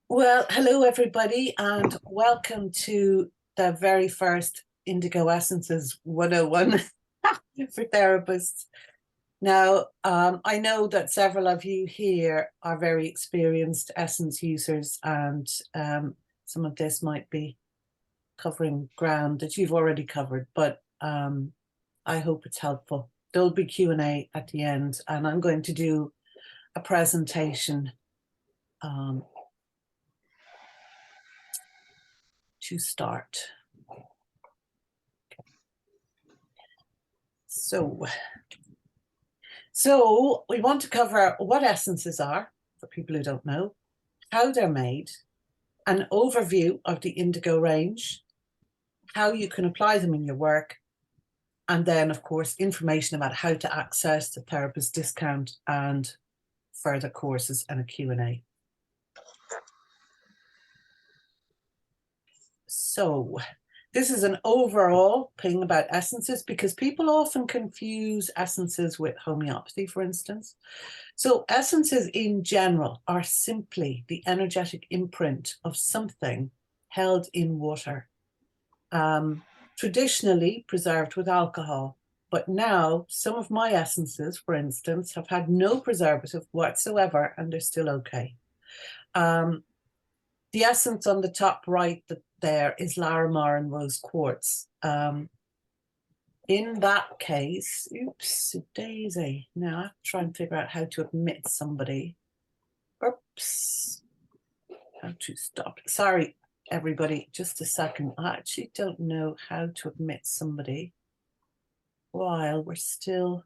Well, hello everybody, and welcome to the very first Indigo Essences 101 for therapists. Now, I know that several of you here are very experienced essence users, and some of this might be covering ground that you've already covered, but I hope it's helpful. There'll be Q&A at the end, and I'm going to do a presentation to start. So we want to cover what essences are, for people who don't know, how they're made, an overview of the Indigo range, how you can apply them in your work, and then, of course, information about how to access the therapist discount and further courses and a Q&A. So this is an overall thing about essences, because people often confuse essences with homeopathy, for instance. So essences in general are simply the energetic imprint of something held in water, traditionally preserved with alcohol. But now some of my essences, for instance, have had no preservative whatsoever, and they're still okay. The essence on the top right there is Larimar and rose quartz. In that case, oops, daisy. Now I have to try and figure out how to admit somebody. Oops, how to stop. Sorry, everybody, just a second. I actually don't know how to admit somebody while we're still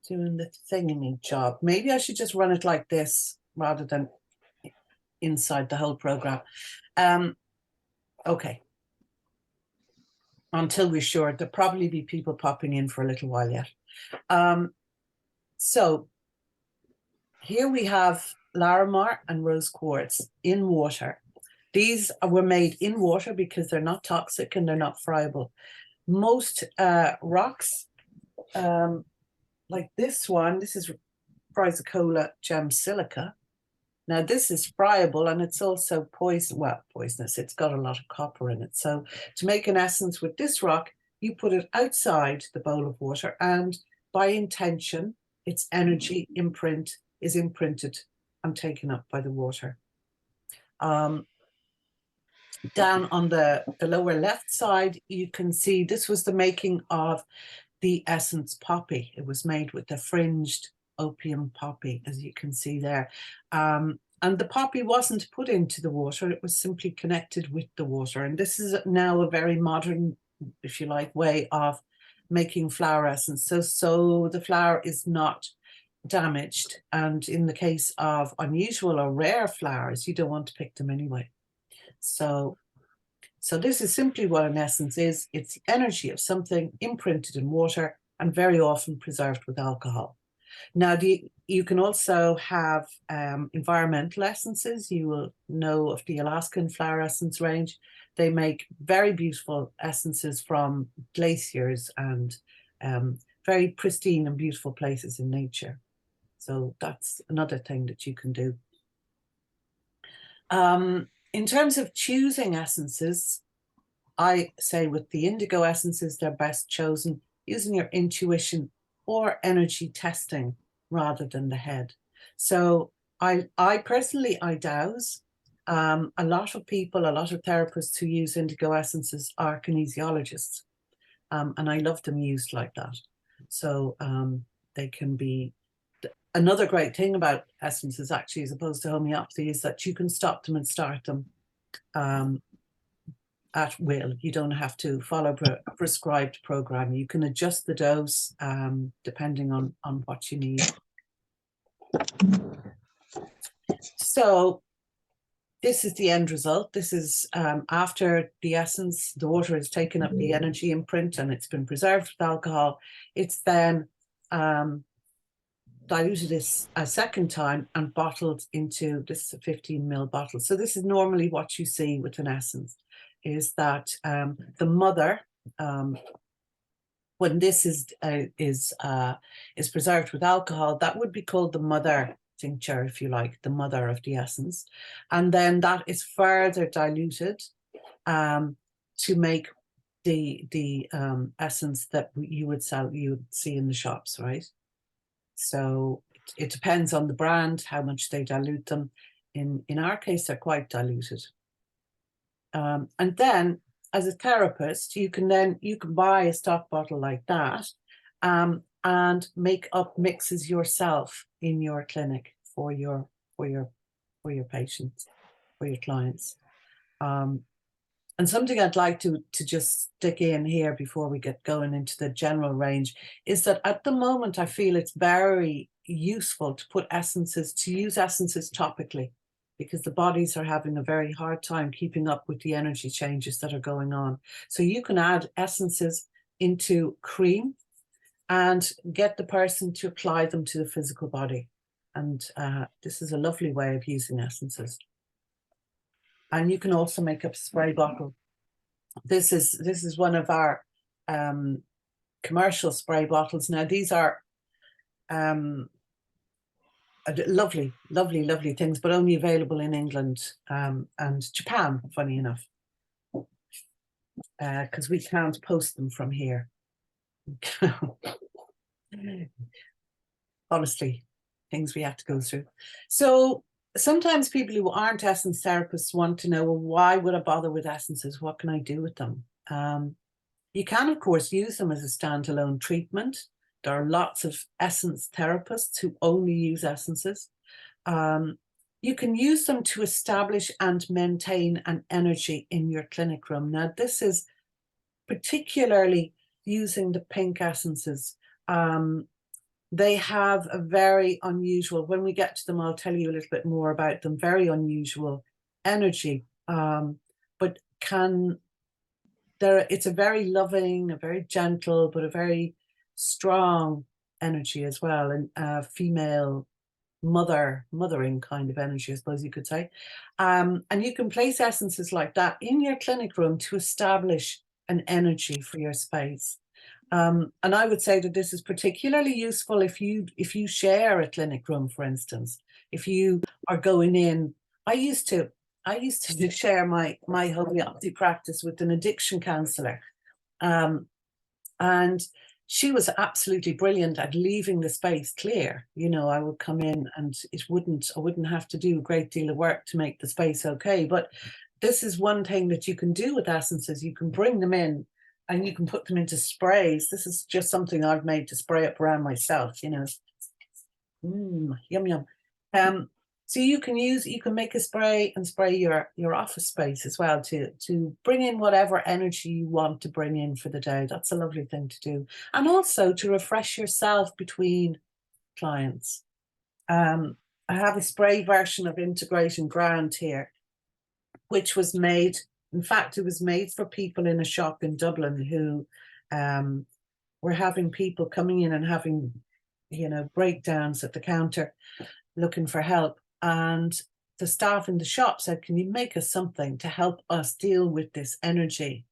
doing the thingamy job. Maybe I should just run it like this rather than inside the whole program. Okay. Until we're sure, there'll probably be people popping in for a little while yet. So here we have Larimar and rose quartz in water. These were made in water because they're not toxic and they're not friable. Most rocks, like this one, this is Chrysocolla gem silica. Now this is friable and it's also poisonous. It's got a lot of copper in it. So to make an essence with this rock, you put it outside the bowl of water, and by intention, its energy imprint is imprinted and taken up by the water. Down on the lower left side, you can see this was the making of the essence poppy. It was made with the fringed opium poppy, as you can see there. And the poppy wasn't put into the water, it was simply connected with the water. And this is now a very modern, if you like, way of making flower essence. So the flower is not damaged. And in the case of unusual or rare flowers, you don't want to pick them anyway. So this is simply what an essence is. It's the energy of something imprinted in water and very often preserved with alcohol. Now, you can also have environmental essences. You will know of the Alaskan flower essence range. They make very beautiful essences from glaciers and very pristine and beautiful places in nature. So that's another thing that you can do. In terms of choosing essences, I say with the indigo essences, they're best chosen using your intuition or energy testing rather than the head. So I personally dowse. A lot of people, a lot of therapists who use indigo essences are kinesiologists, and I love them used like that. So they can be. Another great thing about essences, actually, as opposed to homeopathy, is that you can stop them and start them at will. You don't have to follow a prescribed program. You can adjust the dose depending on what you need. So this is the end result. This is after the essence, the water has taken up the energy imprint and it's been preserved with alcohol. It's then diluted this a second time and bottled into this 15 ml bottle. So this is normally what you see with an essence, is that the mother, when this is preserved with alcohol, that would be called the mother tincture, if you like, the mother of the essence. And then that is further diluted to make the essence that you would see in the shops, right? So it depends on the brand, how much they dilute them. In our case, they're quite diluted. And then as a therapist, you can buy a stock bottle like that and make up mixes yourself in your clinic for your patients, for your clients. And something I'd like to just stick in here before we get going into the general range is that at the moment I feel it's very useful to use essences topically, because the bodies are having a very hard time keeping up with the energy changes that are going on. So you can add essences into cream and get the person to apply them to the physical body. And this is a lovely way of using essences. And you can also make a spray bottle. This is one of our commercial spray bottles. Now these are lovely things, but only available in England and Japan, funny enough, because we can't post them from here. Honestly, things we have to go through. So sometimes people who aren't essence therapists want to know, well, why would I bother with essences? What can I do with them? You can, of course, use them as a standalone treatment. There are lots of essence therapists who only use essences. You can use them to establish and maintain an energy in your clinic room. Now, this is particularly using the pink essences. They have a very unusual, when we get to them, I'll tell you a little bit more about them, very unusual energy, but it's a very loving, a very gentle, but a very strong energy as well, and female mothering kind of energy, I suppose you could say. And you can place essences like that in your clinic room to establish an energy for your space. And I would say that this is particularly useful if you share a clinic room, for instance. If you are going in, I used to share my homeopathy practice with an addiction counsellor, and she was absolutely brilliant at leaving the space clear. You know, I would come in and I wouldn't have to do a great deal of work to make the space okay. But this is one thing that you can do with essences. You can bring them in and you can put them into sprays. This is just something I've made to spray up around myself, you know. Yum, yum. So you can make a spray and spray your office space as well to bring in whatever energy you want to bring in for the day. That's a lovely thing to do. And also to refresh yourself between clients. I have a spray version of Integration Ground here, which was made, in fact, it was made for people in a shop in Dublin who were having people coming in and having, you know, breakdowns at the counter looking for help. And the staff in the shop said, can you make us something to help us deal with this energy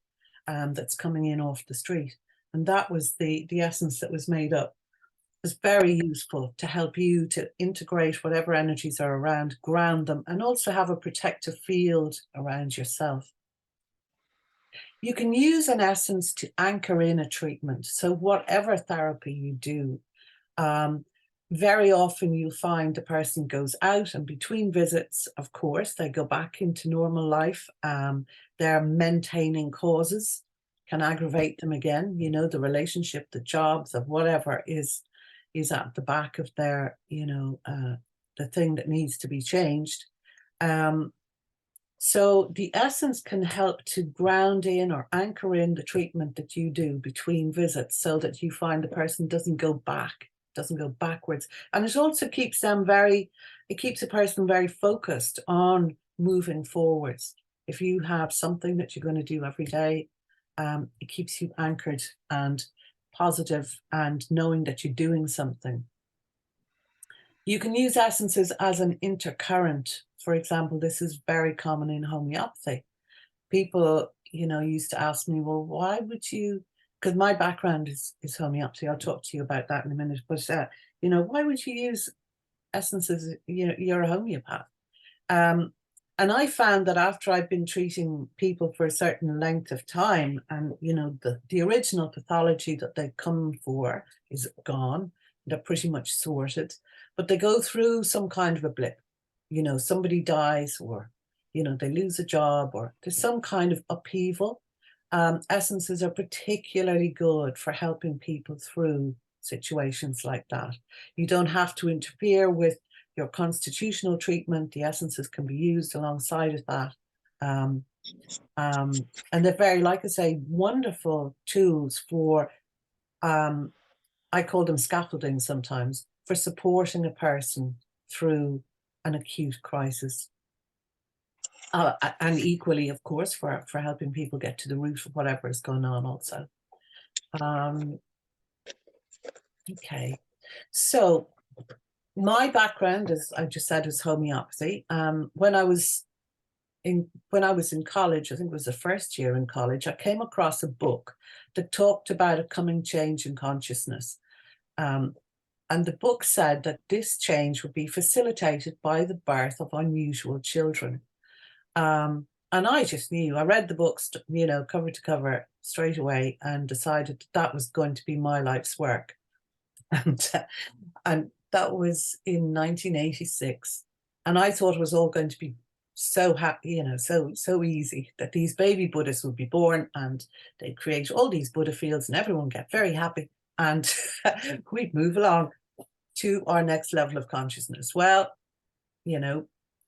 that's coming in off the street? And that was the essence that was made up. It was very useful to help you to integrate whatever energies are around, ground them, and also have a protective field around yourself. You can use an essence to anchor in a treatment. So whatever therapy you do, very often you'll find the person goes out, and between visits, of course, they go back into normal life. They're maintaining causes, can aggravate them again. You know, the relationship, the jobs, of whatever is at the back of their, you know, the thing that needs to be changed. So the essence can help to ground in or anchor in the treatment that you do between visits, so that you find the person doesn't go backwards. And it also keeps them it keeps a person very focused on moving forwards. If you have something that you're going to do every day, it keeps you anchored and positive and knowing that you're doing something. You can use essences as an intercurrent. For example, this is very common in homeopathy. People, you know, used to ask me, well, why would you, because my background is homeopathy. I'll talk to you about that in a minute. But, you know, why would you use essences, you're a homeopath. Um, and I found that after I've been treating people for a certain length of time, and the original pathology that they come for is gone, they're pretty much sorted, but they go through some kind of a blip. Somebody dies, or they lose a job, or there's some kind of upheaval. Essences are particularly good for helping people through situations like that. You don't have to interfere with your constitutional treatment. The essences can be used alongside of that. And they're very, like I say, wonderful tools for, I call them scaffolding sometimes, for supporting a person through an acute crisis. And equally, of course, for helping people get to the root of whatever is going on also. Okay, so my background, as I just said, is homeopathy. When I was in college, I think it was the first year in college, I came across a book that talked about a coming change in consciousness. And the book said that this change would be facilitated by the birth of unusual children. And I just knew, I read the books, cover to cover straight away, and decided that was going to be my life's work. And that was in 1986. And I thought it was all going to be so happy, so easy, that these baby Buddhists would be born and they'd create all these Buddha fields and everyone get very happy and we'd move along to our next level of consciousness. Well,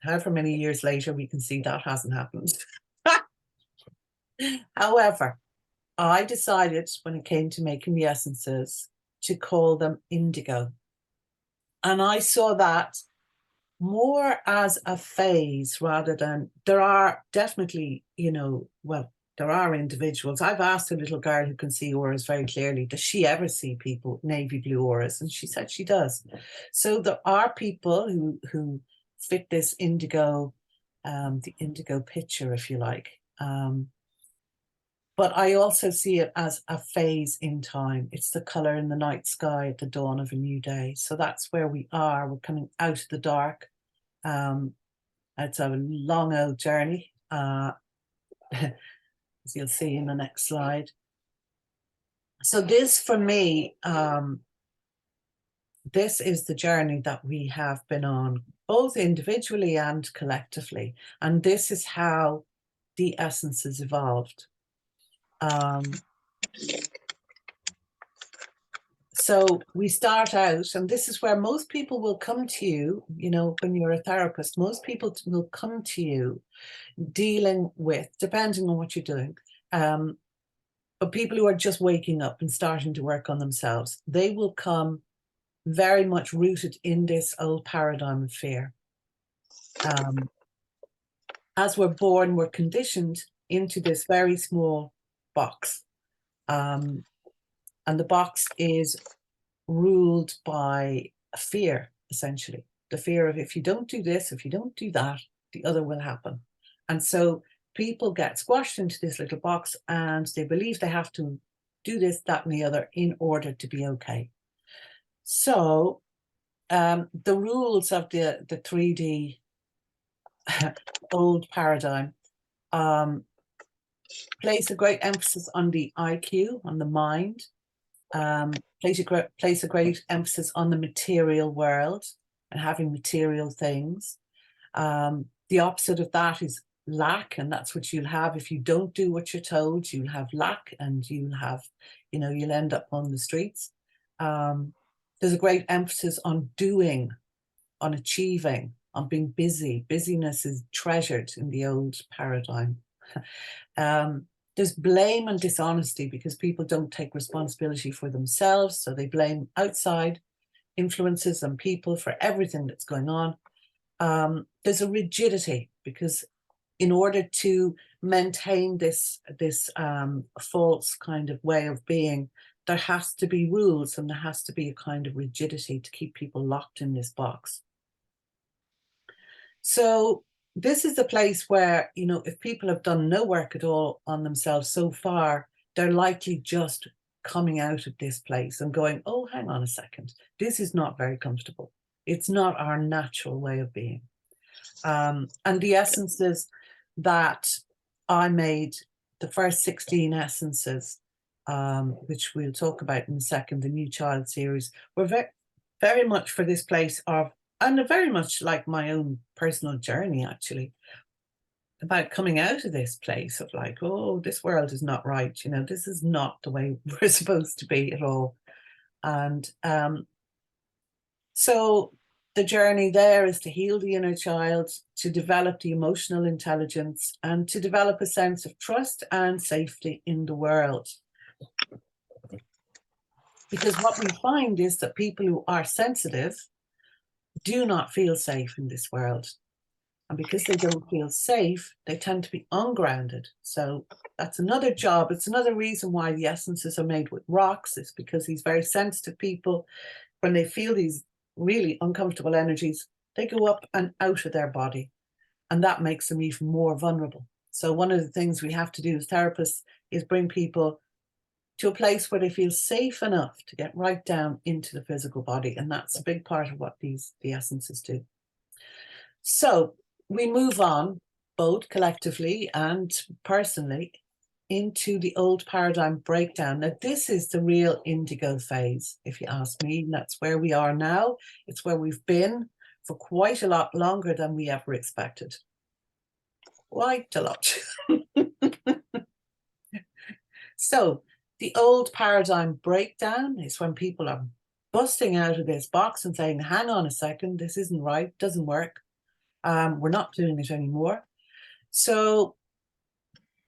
however many years later, we can see that hasn't happened. However, I decided when it came to making the essences to call them indigo. And I saw that more as a phase rather than, there are definitely, there are individuals. I've asked a little girl who can see auras very clearly, does she ever see people, navy blue auras? And she said she does. So there are people who fit this indigo, the indigo picture, if you like. But I also see it as a phase in time. It's the color in the night sky at the dawn of a new day. So that's where we are. We're coming out of the dark. It's a long old journey, as you'll see in the next slide. So this, for me, this is the journey that we have been on, both individually and collectively. And this is how the essences evolved. So we start out, and this is where most people will come to you, when you're a therapist, most people will come to you dealing with, depending on what you're doing, but people who are just waking up and starting to work on themselves, they will come very much rooted in this old paradigm of fear. As we're born, we're conditioned into this very small box. And the box is ruled by fear, essentially. The fear of, if you don't do this, if you don't do that, the other will happen. And so people get squashed into this little box and they believe they have to do this, that, and the other in order to be okay. So the rules of the 3D old paradigm place a great emphasis on the IQ, on the mind, place a great emphasis on the material world and having material things. The opposite of that is lack, and that's what you'll have if you don't do what you're told. You'll have lack, and you'll have, you'll end up on the streets. There's a great emphasis on doing, on achieving, on being busy. Busyness is treasured in the old paradigm. There's blame and dishonesty because people don't take responsibility for themselves, so they blame outside influences and people for everything that's going on. There's a rigidity because in order to maintain this false kind of way of being, there has to be rules and there has to be a kind of rigidity to keep people locked in this box. So this is a place where, if people have done no work at all on themselves so far, they're likely just coming out of this place and going, oh, hang on a second, this is not very comfortable. It's not our natural way of being. And the essences that I made, the first 16 essences, which we'll talk about in a second, the New Child series, were very much for this place of, and very much like my own personal journey, actually, about coming out of this place of like, oh, this world is not right. You know, this is not the way we're supposed to be at all. And so the journey there is to heal the inner child, to develop the emotional intelligence, and to develop a sense of trust and safety in the world. Because what we find is that people who are sensitive do not feel safe in this world. And because they don't feel safe, they tend to be ungrounded. So that's another job. It's another reason why the essences are made with rocks, is because these very sensitive people, when they feel these really uncomfortable energies, they go up and out of their body. And that makes them even more vulnerable. So one of the things we have to do as therapists is bring people to a place where they feel safe enough to get right down into the physical body. And that's a big part of what the essences do. So we move on, both collectively and personally, into the old paradigm breakdown. Now, this is the real indigo phase, if you ask me. And that's where we are now. It's where we've been for quite a lot longer than we ever expected. Quite a lot. So the old paradigm breakdown is when people are busting out of this box and saying, hang on a second, this isn't right, doesn't work. We're not doing it anymore. So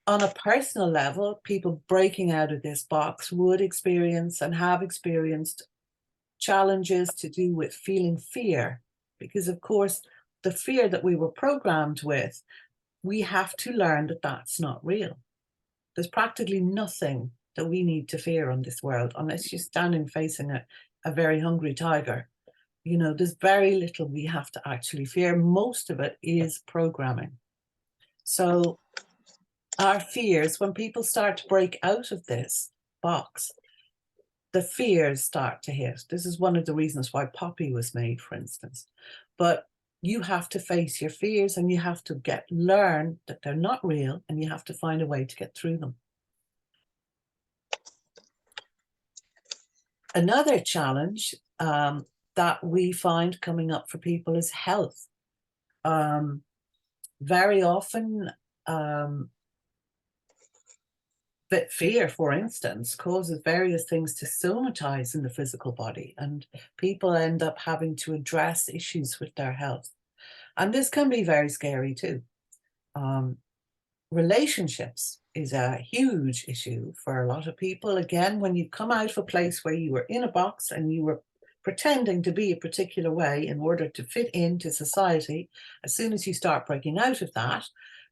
on a personal level, people breaking out of this box would experience and have experienced challenges to do with feeling fear. Because of course, the fear that we were programmed with, we have to learn that that's not real. There's practically nothing that we need to fear on this world, unless you're standing facing a very hungry tiger. You know, there's very little we have to actually fear. Most of it is programming. So our fears, when people start to break out of this box, the fears start to hit. This is one of the reasons why Poppy was made, for instance. But you have to face your fears, and you have to learn that they're not real, and you have to find a way to get through them. Another challenge that we find coming up for people is health. Very often, but fear, for instance, causes various things to somatize in the physical body, and people end up having to address issues with their health. And this can be very scary too. Relationships is a huge issue for a lot of people. Again, when you come out of a place where you were in a box and you were pretending to be a particular way in order to fit into society, as soon as you start breaking out of that,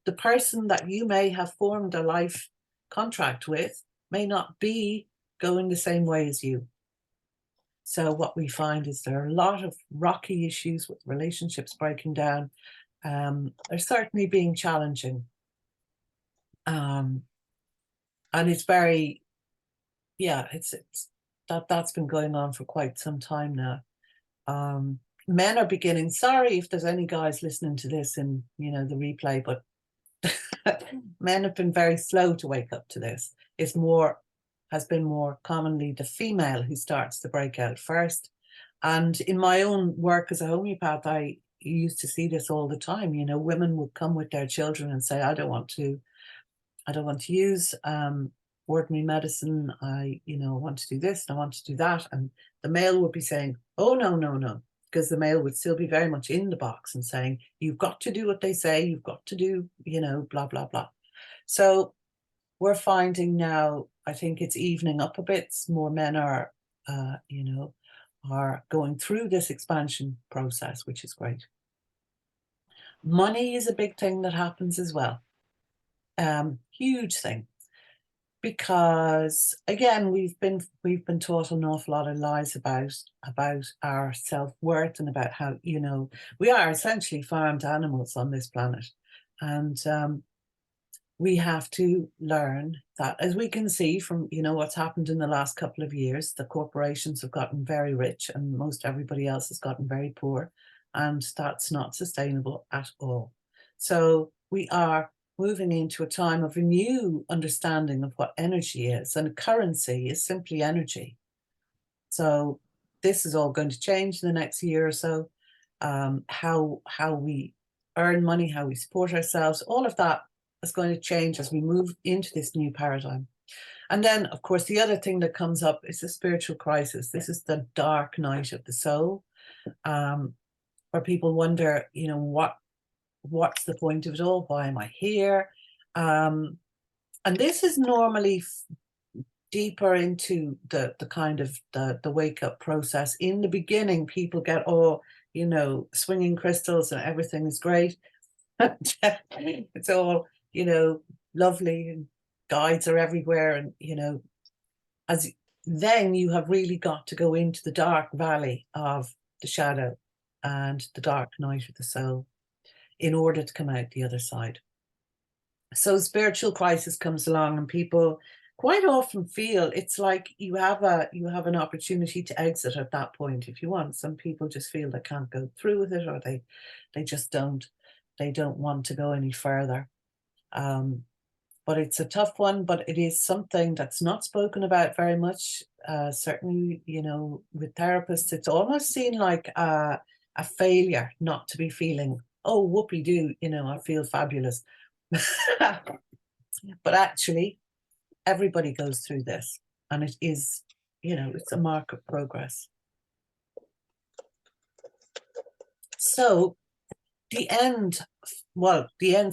the person that you may have formed a life contract with may not be going the same way as you. So what we find is there are a lot of rocky issues with relationships breaking down. They're certainly being challenging. And it's very, yeah, that's been going on for quite some time now. Men are beginning, sorry if there's any guys listening to this in, you know, the replay, but men have been very slow to wake up to this. Has been more commonly the female who starts to break out first. And in my own work as a homeopath, I used to see this all the time. You know, women would come with their children and say, I don't want to use ordinary medicine. I want to do this and I want to do that. And the male would be saying, oh, no, no, no. Because the male would still be very much in the box and saying, you've got to do what they say, you've got to do, blah, blah, blah. So we're finding now, I think it's evening up a bit. More men are, are going through this expansion process, which is great. Money is a big thing that happens as well. Huge thing. Because again, we've been taught an awful lot of lies about our self-worth and about how, we are essentially farmed animals on this planet. And we have to learn that, as we can see from, you know, what's happened in the last couple of years, the corporations have gotten very rich and most everybody else has gotten very poor, and that's not sustainable at all. So we are moving into a time of a new understanding of what energy is, and currency is simply energy. So this is all going to change in the next year or so. How we earn money, how we support ourselves, all of that is going to change as we move into this new paradigm. And then, of course, the other thing that comes up is the spiritual crisis. This is the dark night of the soul, where people wonder, you know, what's the point of it all? Why am I here? And this is normally deeper into the kind of the wake up process. In the beginning, people get, oh, you know, swinging crystals and everything is great. It's all, you know, lovely, and guides are everywhere, and you know, as then you have really got to go into the dark valley of the shadow and the dark night of the soul in order to come out the other side. So spiritual crisis comes along, and people quite often feel it's like you have an opportunity to exit at that point if you want. Some people just feel they can't go through with it, or they just don't want to go any further. But it's a tough one, but it is something that's not spoken about very much. Certainly, you know, with therapists, it's almost seen like a failure not to be feeling, oh, whoopee-doo, you know, I feel fabulous. But actually, everybody goes through this, and it is, you know, it's a mark of progress. So the end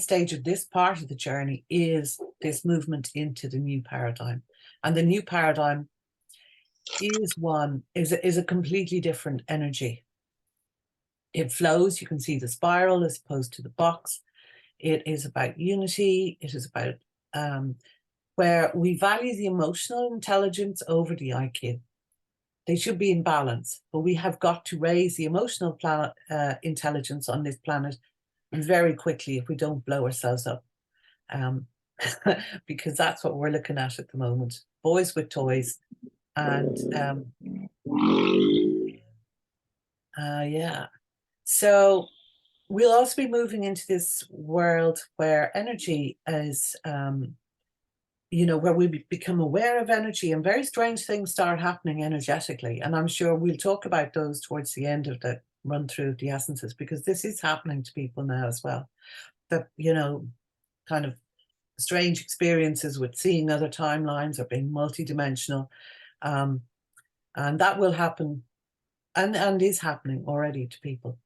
stage of this part of the journey is this movement into the new paradigm. And the new paradigm is a completely different energy. It flows, you can see the spiral as opposed to the box. It is about unity. It is about where we value the emotional intelligence over the IQ. They should be in balance, but we have got to raise the emotional intelligence on this planet very quickly if we don't blow ourselves up. Because that's what we're looking at the moment. Boys with toys. And yeah. So we'll also be moving into this world where energy is, you know, where we become aware of energy, and very strange things start happening energetically. And I'm sure we'll talk about those towards the end of the run through of the essences, because this is happening to people now as well. That, you know, kind of strange experiences with seeing other timelines or being multidimensional. And that will happen, and is happening already to people.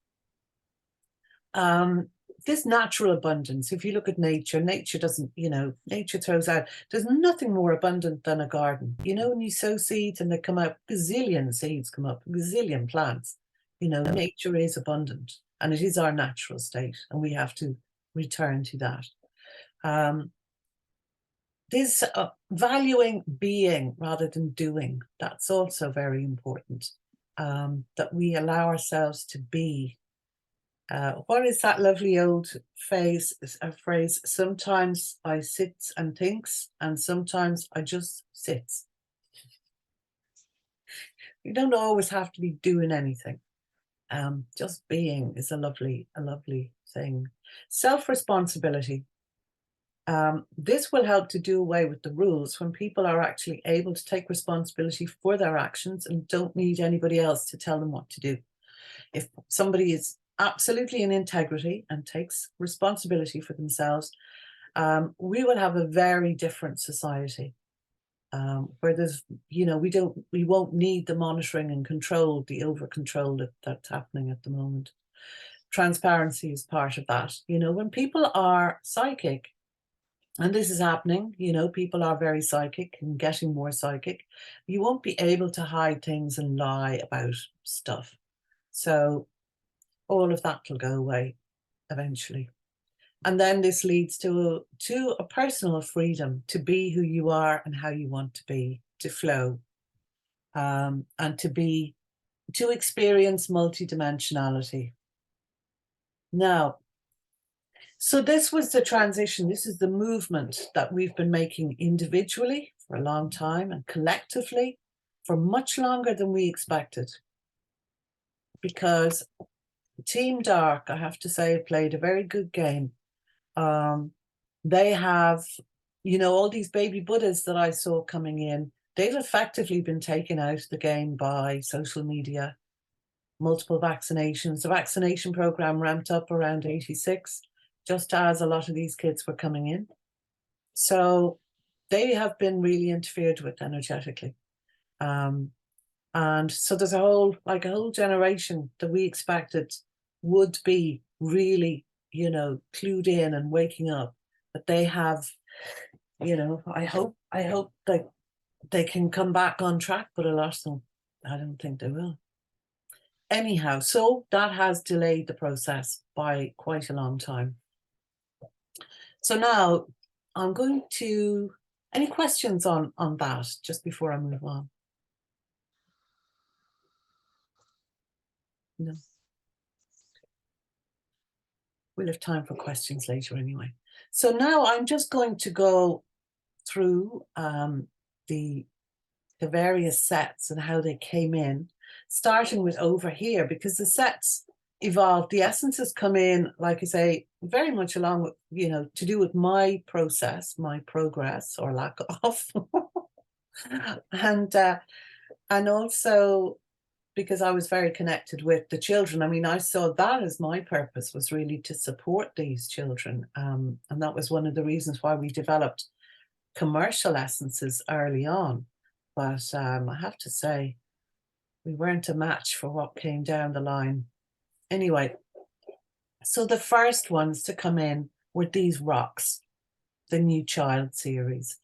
This natural abundance, if you look at nature doesn't, you know, nature throws out, there's nothing more abundant than a garden. You know, when you sow seeds and they come out, gazillion seeds come up, gazillion plants. You know, nature is abundant, and it is our natural state, and we have to return to that. This valuing being rather than doing, that's also very important, that we allow ourselves to be. What is that lovely old phrase? Sometimes I sits and thinks, and sometimes I just sits. You don't always have to be doing anything. Just being is a lovely thing. Self-responsibility. This will help to do away with the rules when people are actually able to take responsibility for their actions and don't need anybody else to tell them what to do. If somebody is absolutely in integrity and takes responsibility for themselves, we will have a very different society, where there's, you know, we won't need the monitoring and control, the over control that's happening at the moment. Transparency is part of that. You know, when people are psychic, and this is happening, you know, people are very psychic and getting more psychic, you won't be able to hide things and lie about stuff. So all of that will go away eventually. And then this leads to a personal freedom to be who you are and how you want to be, to flow, and to experience multidimensionality. Now, So this was the transition. This is the movement that we've been making individually for a long time and collectively for much longer than we expected. Because Team Dark, I have to say, played a very good game. They have, you know, all these baby Buddhas that I saw coming in, they've effectively been taken out of the game by social media, multiple vaccinations. The vaccination program ramped up around 86, just as a lot of these kids were coming in. So they have been really interfered with energetically. And so there's a whole generation that we expected would be really, you know, clued in and waking up. But they have, you know, I hope that they can come back on track, but a lot of them, I don't think they will. Anyhow, so that has delayed the process by quite a long time. So now I'm going to, any questions on that just before I move on? No. We'll have time for questions later anyway. So now I'm just going to go through the various sets and how they came in, starting with over here, because the sets evolved. The essences come in, like I say, very much along with, you know, to do with my process, my progress or lack of. And also because I was very connected with the children. I mean, I saw that as my purpose, was really to support these children. And that was one of the reasons why we developed commercial essences early on. But I have to say, we weren't a match for what came down the line. Anyway, so the first ones to come in were these rocks, the New Child series.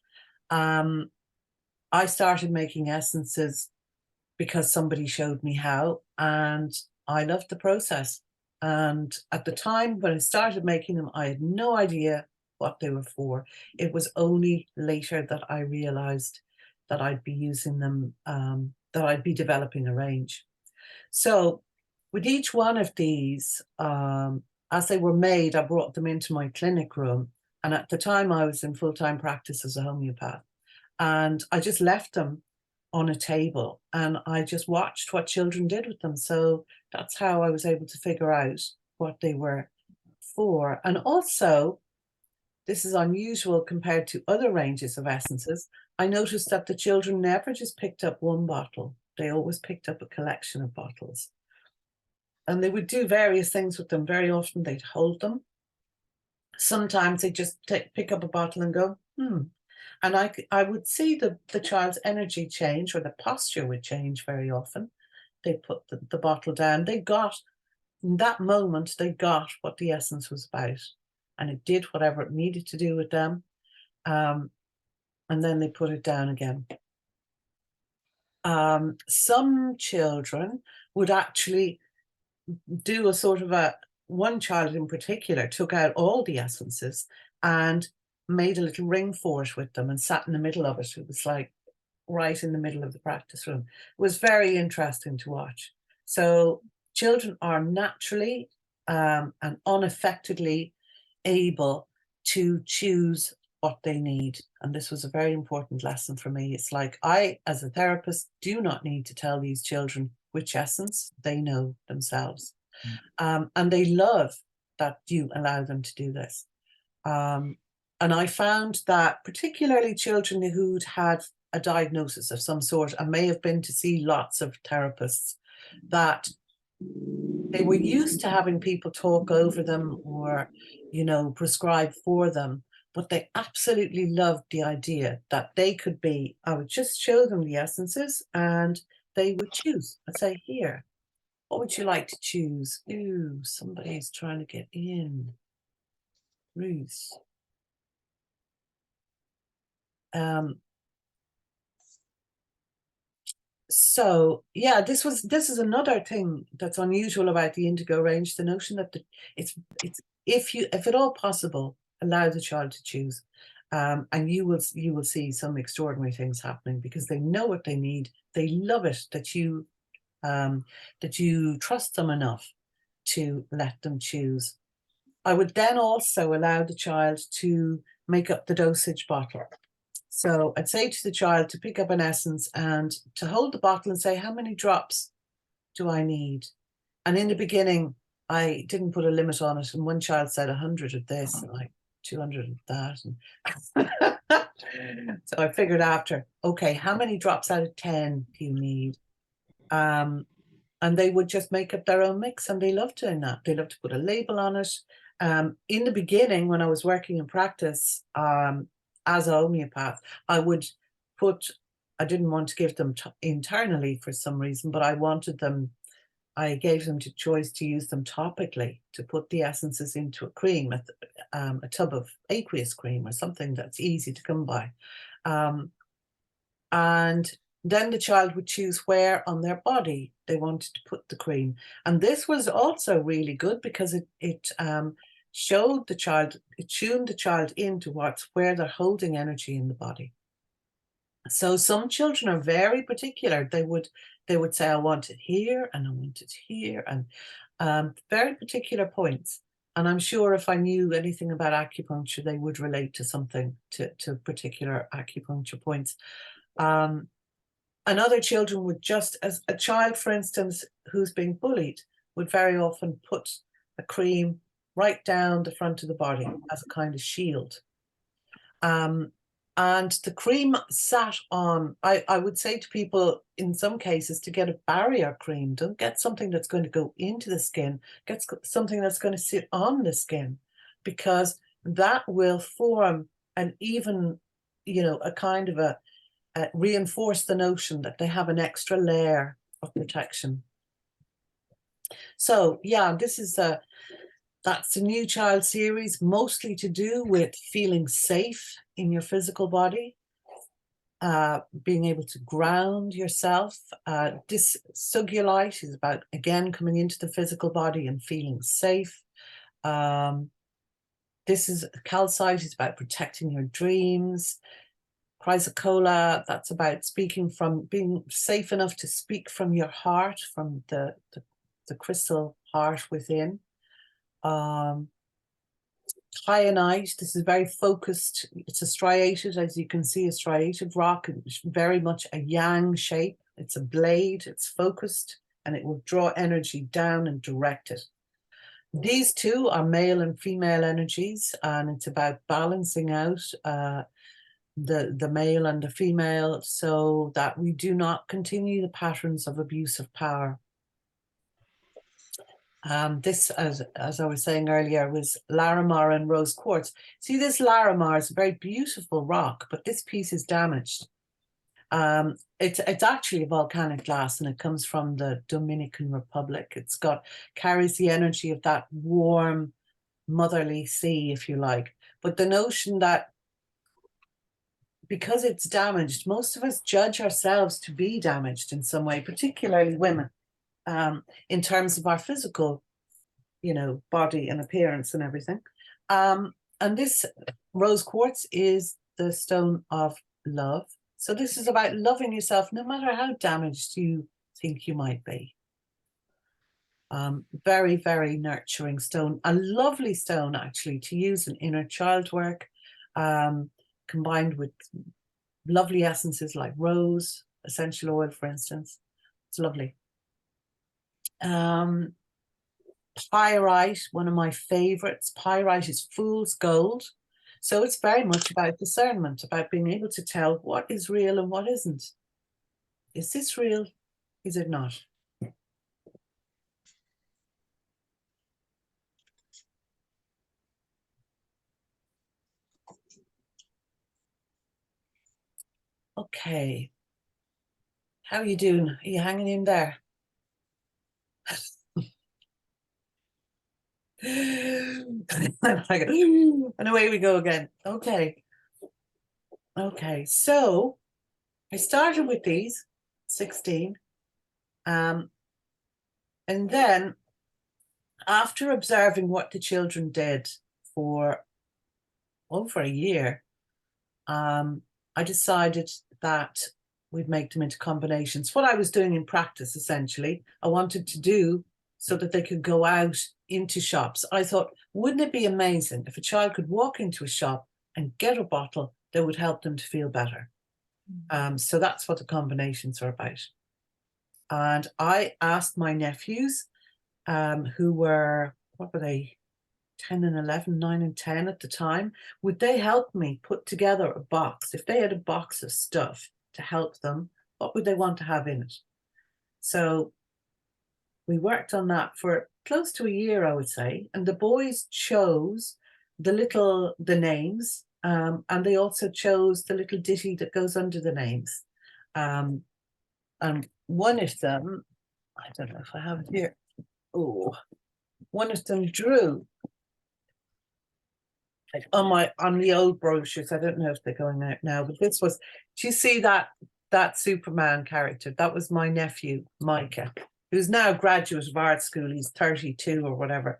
I started making essences because somebody showed me how, and I loved the process. And at the time when I started making them, I had no idea what they were for. It was only later that I realized that I'd be using them, that I'd be developing a range. So with each one of these, as they were made, I brought them into my clinic room. And at the time I was in full-time practice as a homeopath. And I just left them on a table and I just watched what children did with them. So that's how I was able to figure out what they were for. And also, this is unusual compared to other ranges of essences. I noticed that the children never just picked up one bottle. They always picked up a collection of bottles. And they would do various things with them. Very often they'd hold them. Sometimes they just pick up a bottle and go, And I would see the child's energy change, or the posture would change very often. They put the bottle down. They got, in that moment, they got what the essence was about. And it did whatever it needed to do with them. And then they put it down again. Some children would actually do a sort of one child in particular took out all the essences and made a little ring for it with them and sat in the middle of it. It was like right in the middle of the practice room. It was very interesting to watch. So children are naturally and unaffectedly able to choose what they need. And this was a very important lesson for me. It's like I, as a therapist, do not need to tell these children which essence. They know themselves. And they love that you allow them to do this. And I found that particularly children who'd had a diagnosis of some sort and may have been to see lots of therapists, that they were used to having people talk over them or, you know, prescribe for them, but they absolutely loved the idea that they could be, I would just show them the essences and they would choose. I'd say, here, what would you like to choose? Ooh, somebody's trying to get in. Ruth. So yeah, this is another thing that's unusual about the Indigo range, the notion that it's if at all possible, allow the child to choose. And you will see some extraordinary things happening because they know what they need. They love it that you trust them enough to let them choose. I would then also allow the child to make up the dosage bottle. So I'd say to the child to pick up an essence and to hold the bottle and say, how many drops do I need? And in the beginning, I didn't put a limit on it. And one child said 100 of this and like 200 of that. And so I figured after, okay, how many drops out of 10 do you need? And they would just make up their own mix, and they loved doing that. They loved to put a label on it. In the beginning, when I was working in practice as a homeopath, I would put, I didn't want to give them internally for some reason, but I gave them the choice to use them topically, to put the essences into a cream, a tub of aqueous cream or something that's easy to come by. And then the child would choose where on their body they wanted to put the cream. And this was also really good because it showed the child, it tuned the child into where they're holding energy in the body. So some children are very particular. They would say, I want it here and I want it here, and very particular points. And I'm sure if I knew anything about acupuncture, they would relate to something, to particular acupuncture points. And other children would just, as a child, for instance, who's being bullied, would very often put a cream right down the front of the body as a kind of shield. And the cream sat on, I would say to people in some cases to get a barrier cream, don't get something that's going to go into the skin, get something that's going to sit on the skin, because that will form an even, a kind of reinforce the notion that they have an extra layer of protection. So yeah, that's a new child series, mostly to do with feeling safe in your physical body, being able to ground yourself. Dysugulite is about, again, coming into the physical body and feeling safe. This is calcite, is about protecting your dreams. Chrysocolla, that's about being safe enough to speak from your heart, from the crystal heart within. Kyanite, this is very focused. It's a striated, as you can see, a striated rock. It's very much a yang shape. It's a blade, it's focused, and it will draw energy down and direct it. These two are male and female energies, and it's about balancing out the male and the female so that we do not continue the patterns of abuse of power. This, as I was saying earlier, was Larimar and rose quartz. See, this Larimar is a very beautiful rock, but this piece is damaged. It's actually a volcanic glass, and it comes from the Dominican Republic. Carries the energy of that warm, motherly sea, if you like. But the notion that because it's damaged, most of us judge ourselves to be damaged in some way, particularly women, in terms of our physical, body and appearance and everything. And this rose quartz is the stone of love. So this is about loving yourself, no matter how damaged you think you might be. Very, very nurturing stone. A lovely stone, actually, to use in inner child work, combined with lovely essences like rose, essential oil, for instance. It's lovely. Pyrite, one of my favorites. Pyrite is fool's gold. So it's very much about discernment, about being able to tell what is real and what isn't. Is this real? Is it not? Okay. How are you doing? Are you hanging in there? And away we go again. Okay. Okay. So I started with these 16. And then after observing what the children did for over a year, I decided that we'd make them into combinations. What I was doing in practice, essentially, I wanted to do so that they could go out into shops. I thought, wouldn't it be amazing if a child could walk into a shop and get a bottle that would help them to feel better? So that's what the combinations are about. And I asked my nephews, who were, what were they, 10 and 11, 9 and 10 at the time, would they help me put together a box? If they had a box of stuff to help them, what would they want to have in it? So we worked on that for close to a year, I would say. And the boys chose the names, and they also chose the little ditty that goes under the names. And one of them, I don't know if I have it here. Oh, one of them drew like on the old brochures. I don't know if they're going out now, but this was, do you see that Superman character? That was my nephew, Micah, who's now a graduate of art school. He's 32 or whatever.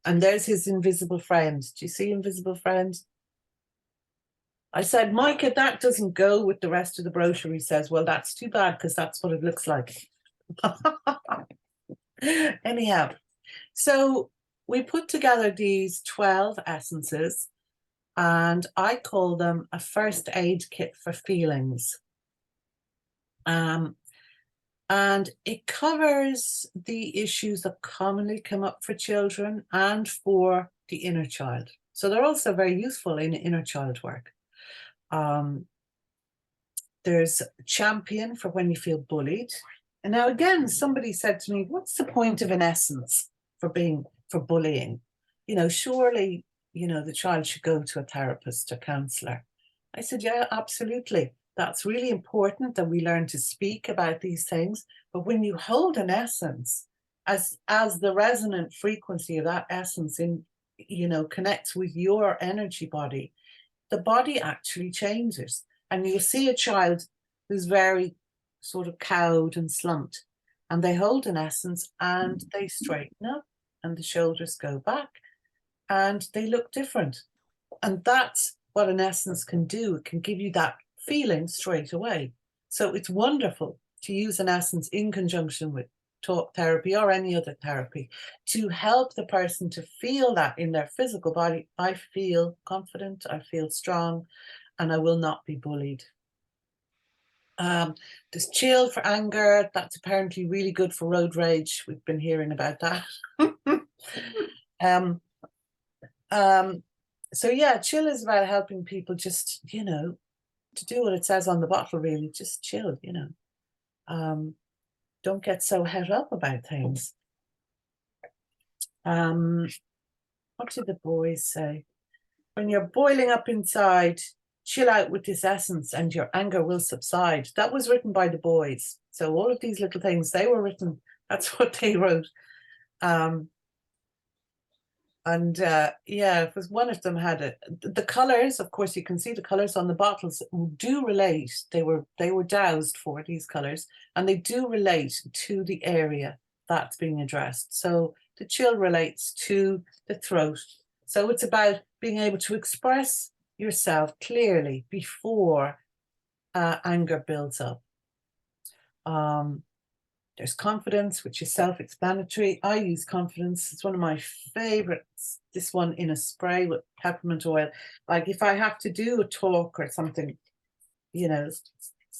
And there's his invisible friend. Do you see invisible friend? I said, Micah, that doesn't go with the rest of the brochure. He says, well, that's too bad because that's what it looks like. Anyhow, so we put together these 12 essences, and I call them a first aid kit for feelings. And it covers the issues that commonly come up for children and for the inner child. So they're also very useful in inner child work. There's champion for when you feel bullied. And now again, somebody said to me, what's the point of an essence for bullying? Surely, the child should go to a therapist or counselor. I said, yeah, absolutely. That's really important that we learn to speak about these things. But when you hold an essence, as the resonant frequency of that essence connects with your energy body, the body actually changes. And you'll see a child who's very sort of cowed and slumped, and they hold an essence and they straighten up and the shoulders go back and they look different. And that's what an essence can do. It can give you that feeling straight away. So it's wonderful to use an essence in conjunction with talk therapy or any other therapy to help the person to feel that in their physical body. I feel confident, I feel strong, and I will not be bullied. There's chill for anger. That's apparently really good for road rage. We've been hearing about that. So yeah, chill is about helping people just, to do what it says on the bottle, really, just chill, don't get so het up about things. What did the boys say? When you're boiling up inside, chill out with this essence and your anger will subside. That was written by the boys. So all of these little things, they were written, that's what they wrote. Yeah, it was one of them had it. The colors, of course, you can see the colors on the bottles do relate. They were dowsed for these colors, and they do relate to the area that's being addressed. So the chill relates to the throat. So it's about being able to express yourself clearly before anger builds up. There's confidence, which is self-explanatory. I use confidence. It's one of my favorites. This one in a spray with peppermint oil. Like if I have to do a talk or something,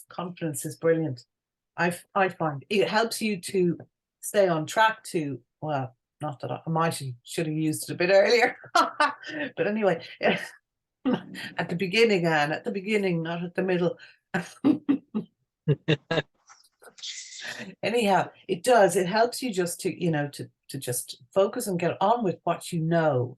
confidence is brilliant. I find it helps you to stay on track to, well, not that I should have used it a bit earlier. But anyway, at the beginning, Anne, at the beginning, not at the middle. Anyhow, it does. It helps you just to just focus and get on with what you know.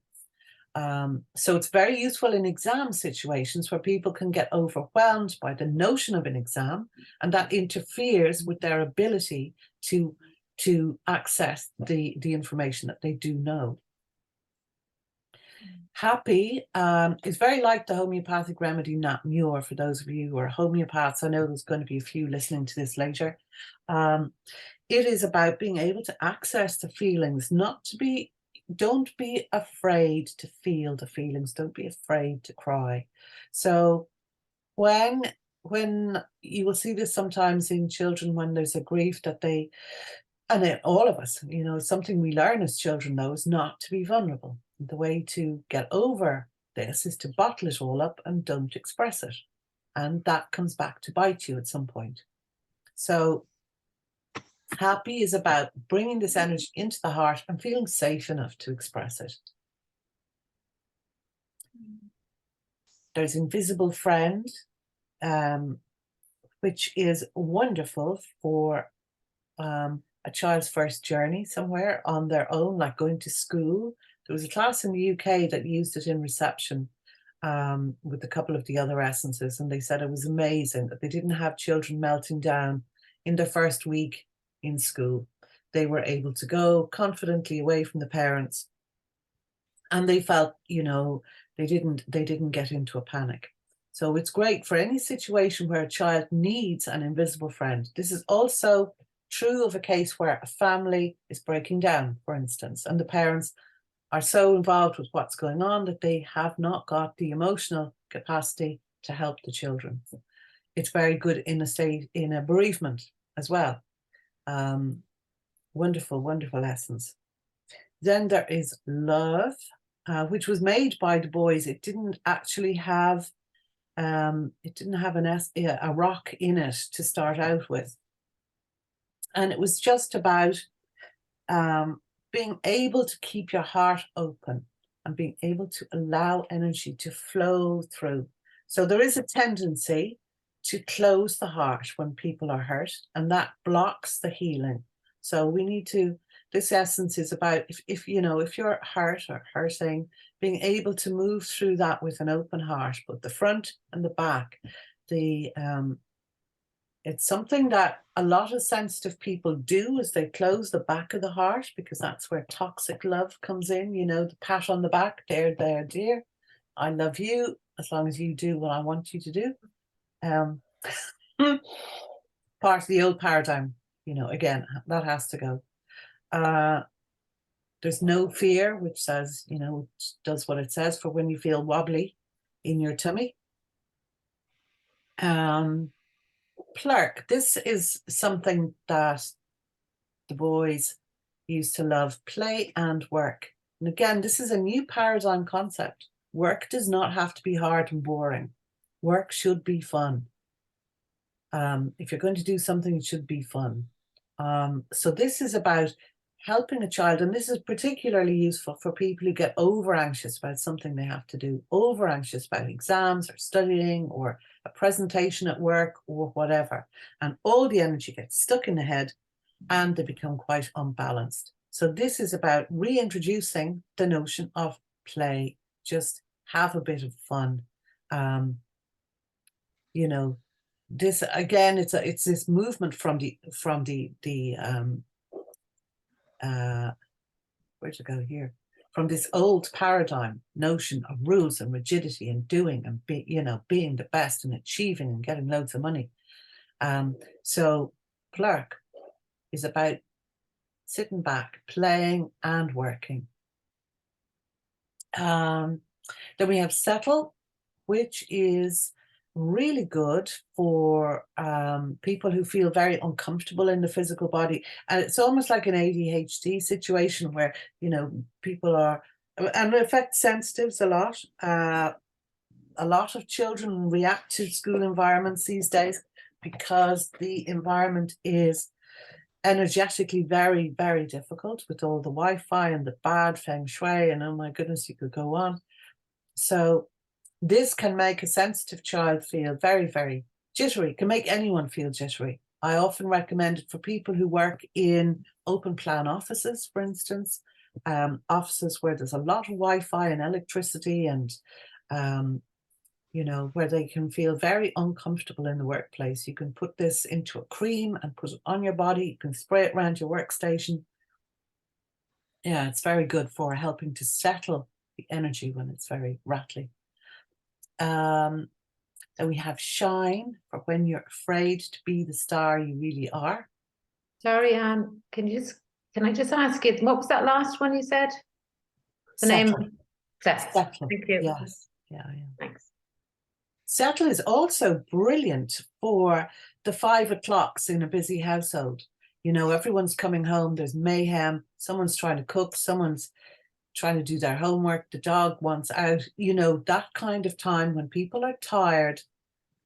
So it's very useful in exam situations where people can get overwhelmed by the notion of an exam, and that interferes with their ability to access the information that they do know. Happy is very like the homeopathic remedy Nat Muir. For those of you who are homeopaths, I know there's going to be a few listening to this later. It is about being able to access the feelings, don't be afraid to feel the feelings, don't be afraid to cry. So when you will see this sometimes in children when there's a grief that they all of us, something we learn as children, though, is not to be vulnerable. The way to get over this is to bottle it all up and don't express it. And that comes back to bite you at some point. So happy is about bringing this energy into the heart and feeling safe enough to express it. There's invisible friend, which is wonderful for a child's first journey somewhere on their own, like going to school. There was a class in the UK that used it in reception with a couple of the other essences, and they said it was amazing that they didn't have children melting down in their first week in school. They were able to go confidently away from the parents, and they felt, they didn't get into a panic. So it's great for any situation where a child needs an invisible friend. This is also true of a case where a family is breaking down, for instance, and the parents are so involved with what's going on that they have not got the emotional capacity to help the children. It's very good in a bereavement as well. Wonderful, wonderful essence. Then there is love, which was made by the boys. It didn't actually have a rock in it to start out with. And it was just about being able to keep your heart open and being able to allow energy to flow through. So there is a tendency to close the heart when people are hurt, and that blocks the healing. So we need to, this essence is about, if you're hurt or hurting, being able to move through that with an open heart, but the front and the back, it's something that a lot of sensitive people do, is they close the back of the heart, because that's where toxic love comes in, the pat on the back, there, dear, I love you, as long as you do what I want you to do. Part of the old paradigm, again, that has to go. There's no fear, which says, which does what it says for when you feel wobbly in your tummy. Plurk, this is something that the boys used to love, play and work. And again, this is a new paradigm concept. Work does not have to be hard and boring. Work should be fun. If you're going to do something, it should be fun. So this is about helping a child, and this is particularly useful for people who get over anxious about something they have to do, over anxious about exams or studying or a presentation at work or whatever. And all the energy gets stuck in the head and they become quite unbalanced. So this is about reintroducing the notion of play. Just have a bit of fun. This again, it's this movement from the where to go here, from this old paradigm notion of rules and rigidity and doing and being the best and achieving and getting loads of money. So Plurk is about sitting back, playing and working. Then we have Settle, which is really good for people who feel very uncomfortable in the physical body. And it's almost like an ADHD situation where, people are, and it affects sensitives a lot. A lot of children react to school environments these days because the environment is energetically very, very difficult with all the Wi-Fi and the bad feng shui, and oh my goodness, you could go on. So this can make a sensitive child feel very, very jittery, can make anyone feel jittery. I often recommend it for people who work in open plan offices, for instance, offices where there's a lot of Wi-Fi and electricity and, where they can feel very uncomfortable in the workplace. You can put this into a cream and put it on your body. You can spray it around your workstation. Yeah, it's very good for helping to settle the energy when it's very rattly. Then we have Shine, for when you're afraid to be the star you really are. Sorry, Anne, can I just ask you, what was that last one you said? The Settle. name? Settle. Thank you. Yes. Yeah. Thanks. Settle is also brilliant for the 5 o'clocks in a busy household. You know, everyone's coming home, there's mayhem, someone's trying to cook, someone's trying to do their homework, the dog wants out, you know, that kind of time when people are tired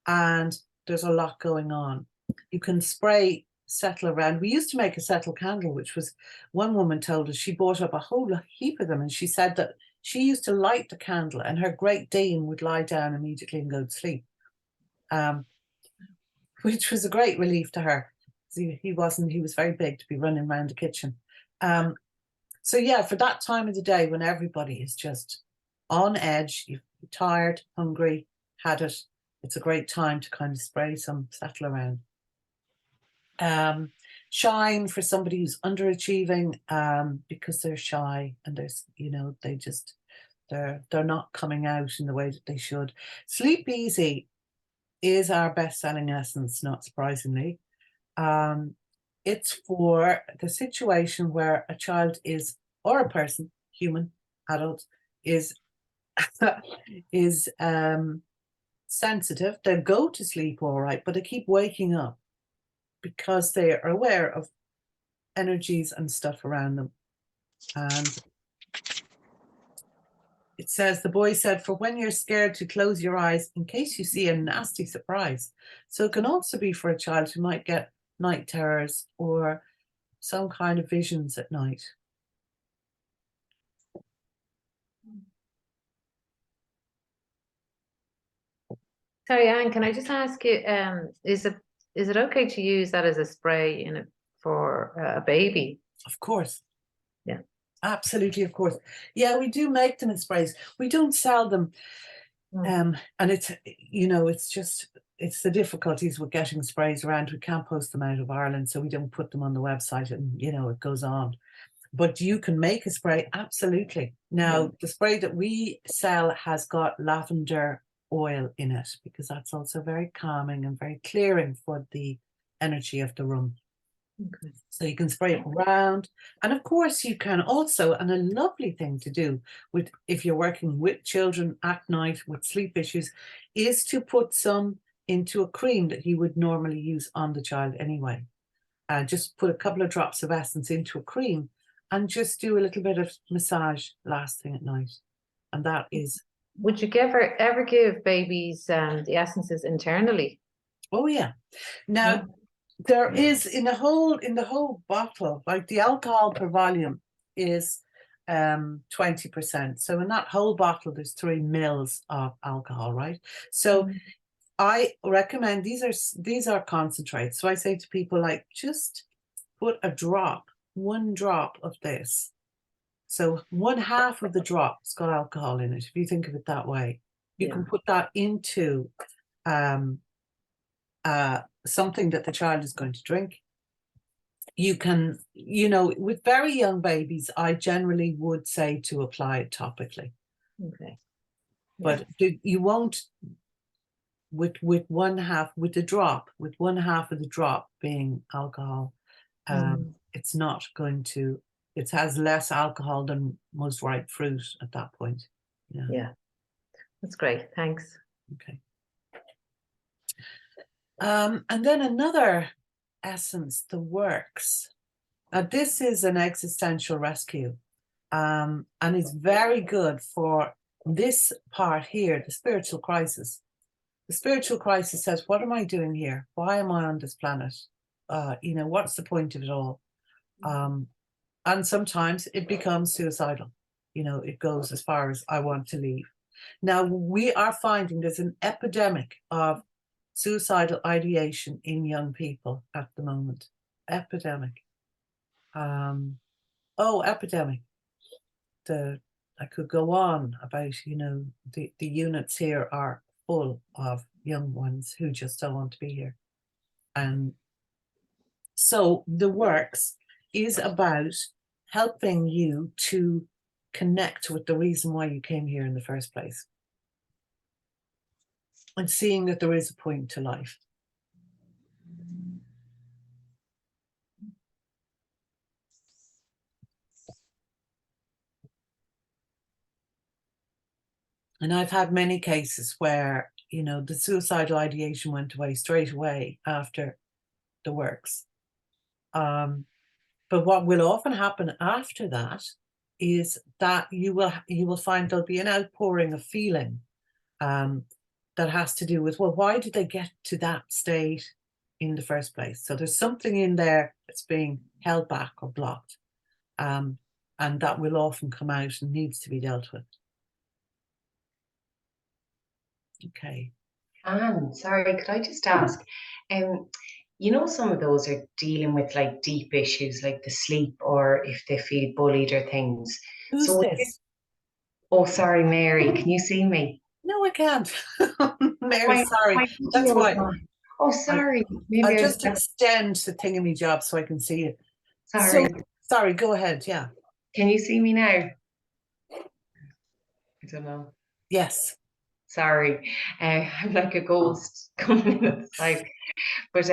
and there's a lot going on. You can spray settle around. We used to make a settle candle, which was, one woman told us she bought up a whole heap of them, and she said that she used to light the candle and her Great Dane would lie down immediately and go to sleep, which was a great relief to her. He was very big to be running around the kitchen. So yeah, for that time of the day when everybody is just on edge, you're tired, hungry, had it, it's a great time to kind of spray some settle around. Shine for somebody who's underachieving, because they're shy and there's, you know, they're not coming out in the way that they should. Sleep Easy is our best-selling essence, not surprisingly. It's for the situation where a child is, or a person, human, adult, is sensitive. They go to sleep all right, but they keep waking up because they are aware of energies and stuff around them. And it says, the boy said, for when you're scared to close your eyes in case you see a nasty surprise. So it can also be for a child who might get night terrors or some kind of visions at night. Sorry, Anne, can I just ask you, is it okay to use that as a spray for a baby? Of course. Yeah. Absolutely, of course. Yeah, we do make them in sprays. We don't sell them. And it's, you know, it's the difficulties with getting sprays around. We can't post them out of Ireland, so we don't put them on the website, and, you know, it goes on. But you can make a spray, absolutely. Now, the spray that we sell has got lavender oil in it, because that's also very calming and very clearing for the energy of the room. Okay. So you can spray it around. And of course you can also, and a lovely thing to do with, if you're working with children at night with sleep issues, is to put some into a cream that you would normally use on the child anyway. Just put a couple of drops of essence into a cream and just do a little bit of massage last thing at night. And that is. Would you ever give babies the essences internally? Oh yeah. Now, there is in the whole bottle, like the alcohol per volume is 20%. So in that whole bottle, there's 3 mils of alcohol, right? So I recommend, these are concentrates. So I say to people, like, just put one drop of this. So 1/2 of the drop's got alcohol in it, if you think of it that way. You can put that into something that the child is going to drink. You can, you know, with very young babies, I generally would say to apply it topically. Okay. But you won't, with 1/2, with the drop, with 1/2 of the drop being alcohol, it's not going to, it has less alcohol than most ripe fruit at that point. Yeah, that's great. Thanks. Okay. And then another essence, the works. Now this is an existential rescue, and it's very good for this part here, the spiritual crisis. The spiritual crisis says, what am I doing here? Why am I on this planet? You know, what's the point of it all? And sometimes it becomes suicidal. You know, it goes as far as I want to leave. Now, we are finding there's an epidemic of suicidal ideation in young people at the moment. Epidemic. Epidemic. I could go on about, you know, the units here are full of young ones who just don't want to be here. And so the works is about helping you to connect with the reason why you came here in the first place, and seeing that there is a point to life. And I've had many cases where, you know, the suicidal ideation went away straight away after the works. But what will often happen after that is that you will find there'll be an outpouring of feeling that has to do with, well, why did they get to that state in the first place? So there's something in there that's being held back or blocked, and that will often come out and needs to be dealt with. Okay. Anne, sorry, could I just ask? You know, some of those are dealing with like deep issues like the sleep or if they feel bullied or things. Who's So, this? oh, sorry, Mary, can you see me? No, I can't. Mary, My, sorry. my That's video is why on. Oh, sorry. I'll Maybe I was, just extend the thingy job so I can see it. So sorry. sorry, go ahead. Yeah. Can you see me now? I don't know. Yes. Sorry. I'm like a ghost coming in at the side. But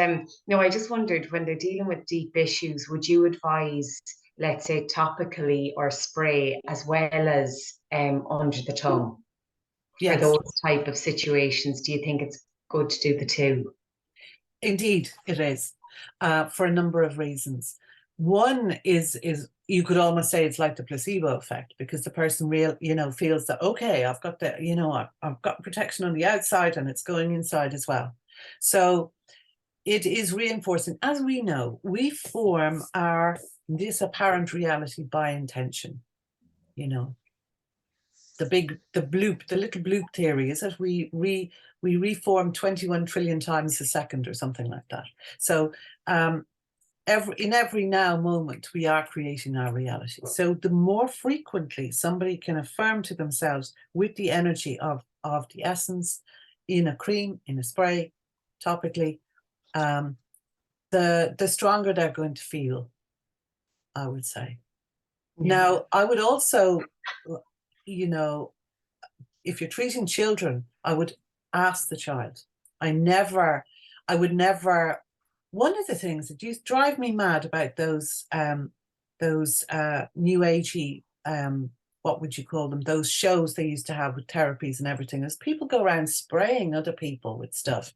no, I just wondered when they're dealing with deep issues, would you advise, let's say, topically or spray as well as under the tongue for Yes. those type of situations? Do you think it's good to do the two? Indeed, it is, for a number of reasons. One is you could almost say it's like the placebo effect, because the person feels that, okay, I've got I've got protection on the outside and it's going inside as well. So it is reinforcing. As we know, we form this apparent reality by intention. The little bloop theory is that we reform 21 trillion times a second or something like that. So in every now moment, we are creating our reality. So the more frequently somebody can affirm to themselves with the energy of the essence in a cream, in a spray, topically, the stronger they're going to feel, I would say. Yeah. Now, I would also, if you're treating children, I would ask the child. I would never. One of the things that used to drive me mad about those new agey, what would you call them? Those shows they used to have with therapies and everything, is people go around spraying other people with stuff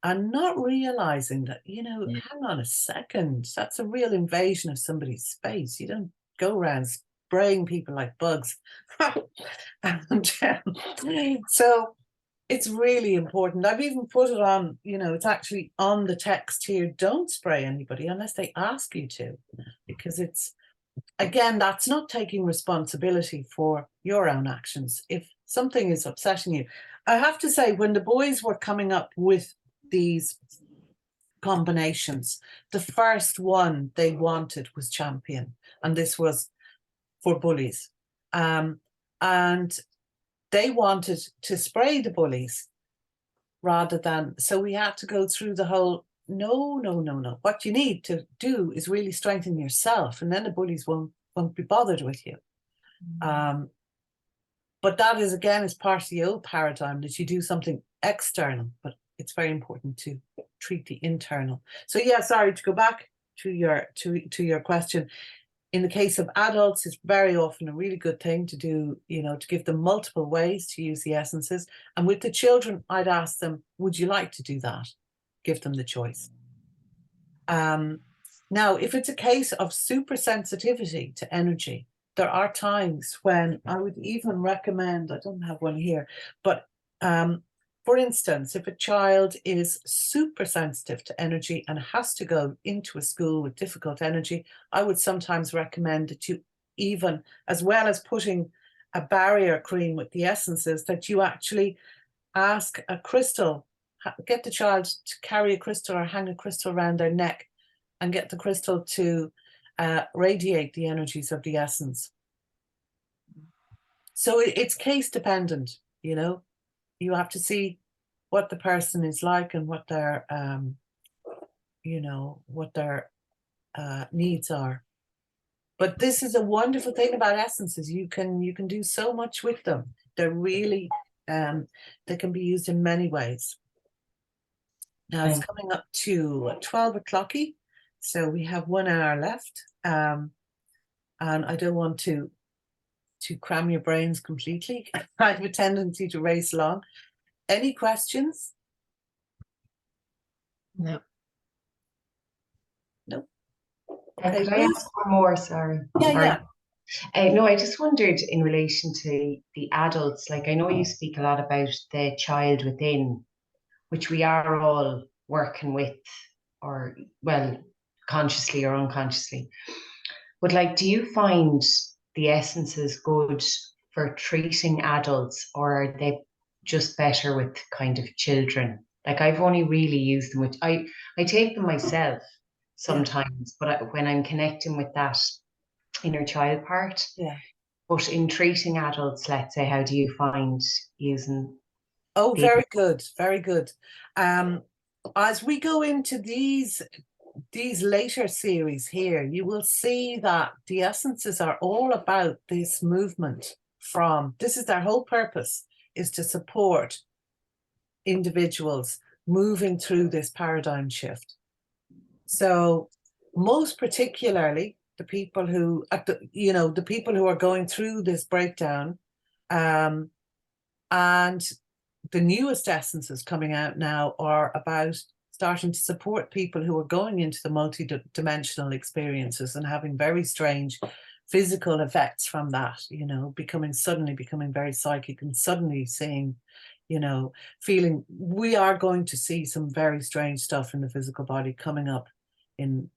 and not realizing that, hang on a second, that's a real invasion of somebody's space. You don't go around spraying people like bugs. And so it's really important. I've even put it on, it's actually on the text here, don't spray anybody unless they ask you to, because it's, again, that's not taking responsibility for your own actions. If something is upsetting you, I have to say, when the boys were coming up with these combinations, the first one they wanted was Champion, and this was for bullies. And they wanted to spray the bullies rather than, so we had to go through the whole, no. What you need to do is really strengthen yourself, and then the bullies won't be bothered with you. But that is, again, is part of the old paradigm that you do something external, but it's very important to treat the internal. So yeah, sorry, to go back to your question. In the case of adults, it's very often a really good thing to do, to give them multiple ways to use the essences. And with the children, I'd ask them, would you like to do that? Give them the choice. Now, if it's a case of super sensitivity to energy, there are times when I would even recommend, I don't have one here, but for instance, if a child is super sensitive to energy and has to go into a school with difficult energy, I would sometimes recommend that you, even as well as putting a barrier cream with the essences, that you actually ask a crystal, get the child to carry a crystal or hang a crystal around their neck and get the crystal to radiate the energies of the essence. So it's case dependent, you have to see what the person is like and what their needs are. But this is a wonderful thing about essences. You can do so much with them. They're really they can be used in many ways. Now it's coming up to 12 o'clocky, so we have 1 hour left, and I don't want to cram your brains completely. I have a tendency to race along. Any questions? No. No. Okay, Could I Ruth? ask one more? Sorry. Yeah, Sorry. yeah. No, I just wondered in relation to the adults, like I know you speak a lot about the child within, which we are all working with, or well, consciously or unconsciously. But like, do you find the essences good for treating adults, or are they just better with kind of children? Like I've only really used them with I take them myself Yeah, sometimes, but when I'm connecting with that inner child part. yeah. But in treating adults, let's say, how do you find using Oh, the very good, very good. As we go into these later series here, you will see that the essences are all about this movement from, this is their whole purpose, is to support individuals moving through this paradigm shift. So most particularly the people who, the people who are going through this breakdown, and the newest essences coming out now are about starting to support people who are going into the multi-dimensional experiences and having very strange physical effects from that, suddenly becoming very psychic and suddenly seeing, feeling we are going to see some very strange stuff in the physical body coming up in,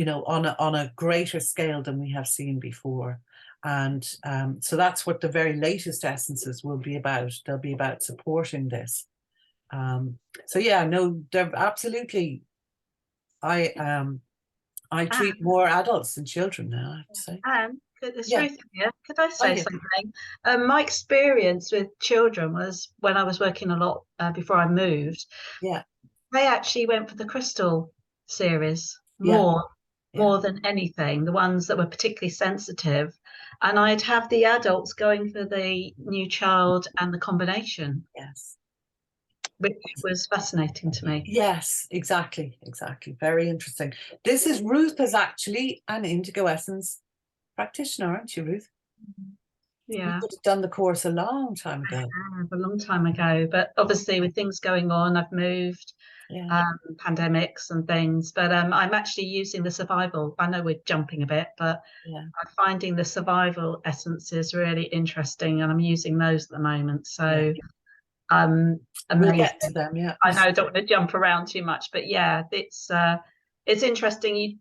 on a greater scale than we have seen before. And so that's what the very latest essences will be about. They'll be about supporting this. So yeah, no, they're absolutely. I treat more adults than children now, I have to say. It's Yeah. Ruth here. Could I Oh, say yeah. something? My experience with children was when I was working a lot before I moved. Yeah. They actually went for the crystal series Yeah. more than anything, the ones that were particularly sensitive. And I'd have the adults going for the new child and the combination, Yes. which was fascinating to me. Yes, exactly. Very interesting. This is Ruth is actually an Indigo Essence practitioner, aren't you, Ruth? You Yeah, could have done the course a long time ago. a long time ago. But obviously, with things going on, I've moved. Yeah. Pandemics and things, but I'm actually using the survival. I know we're jumping a bit, but Yeah. I'm finding the survival essences really interesting, and I'm using those at the moment. So We'll amazing. get to them, yeah. I know I don't want to jump around too much, but yeah, it's interesting.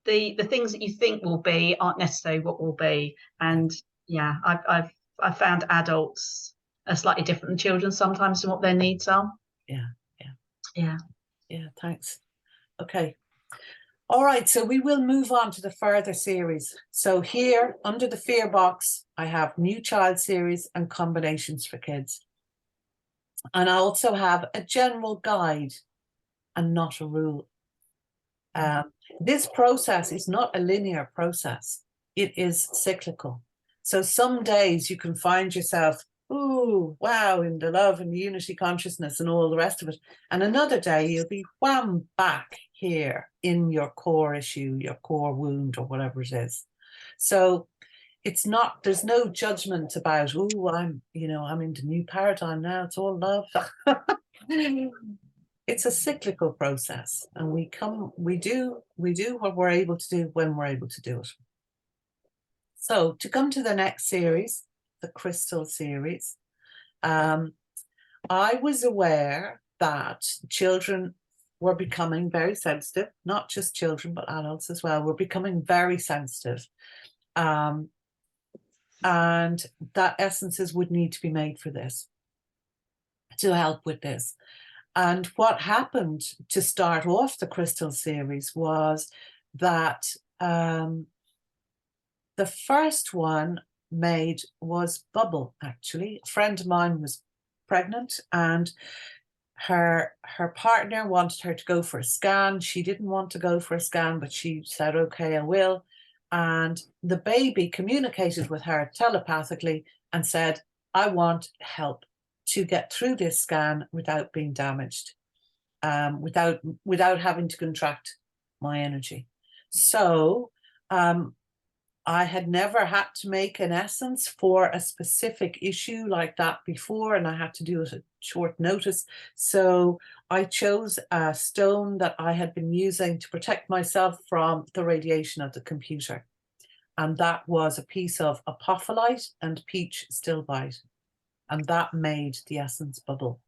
The things that you think will be aren't necessarily what will be, and yeah, I've found adults are slightly different than children sometimes in what their needs are. Yeah, thanks. Okay. All right, so we will move on to the further series. So here under the fear box, I have new child series and combinations for kids. And I also have a general guide and not a rule. This process is not a linear process. It is cyclical. So some days you can find yourself, ooh, wow, in the love and the unity consciousness and all the rest of it. And another day you'll be wham back here in your core issue, your core wound or whatever it is. So it's not, there's no judgment about, ooh, I'm in the new paradigm now. It's all love. It's a cyclical process, and we do what we're able to do when we're able to do it. So to come to the next series, the crystal series, I was aware that children were becoming very sensitive, not just children, but adults as well, were becoming very sensitive. And that essences would need to be made for this, to help with this. And what happened to start off the crystal series was that the first one made was Bubble, actually. A friend of mine was pregnant and her partner wanted her to go for a scan. She didn't want to go for a scan, but she said, okay, I will. And the baby communicated with her telepathically and said, I want help to get through this scan without being damaged, without having to contract my energy. So I had never had to make an essence for a specific issue like that before, and I had to do it short notice. So I chose a stone that I had been using to protect myself from the radiation of the computer. And that was a piece of apophyllite and peach stilbite. And that made the essence bubble.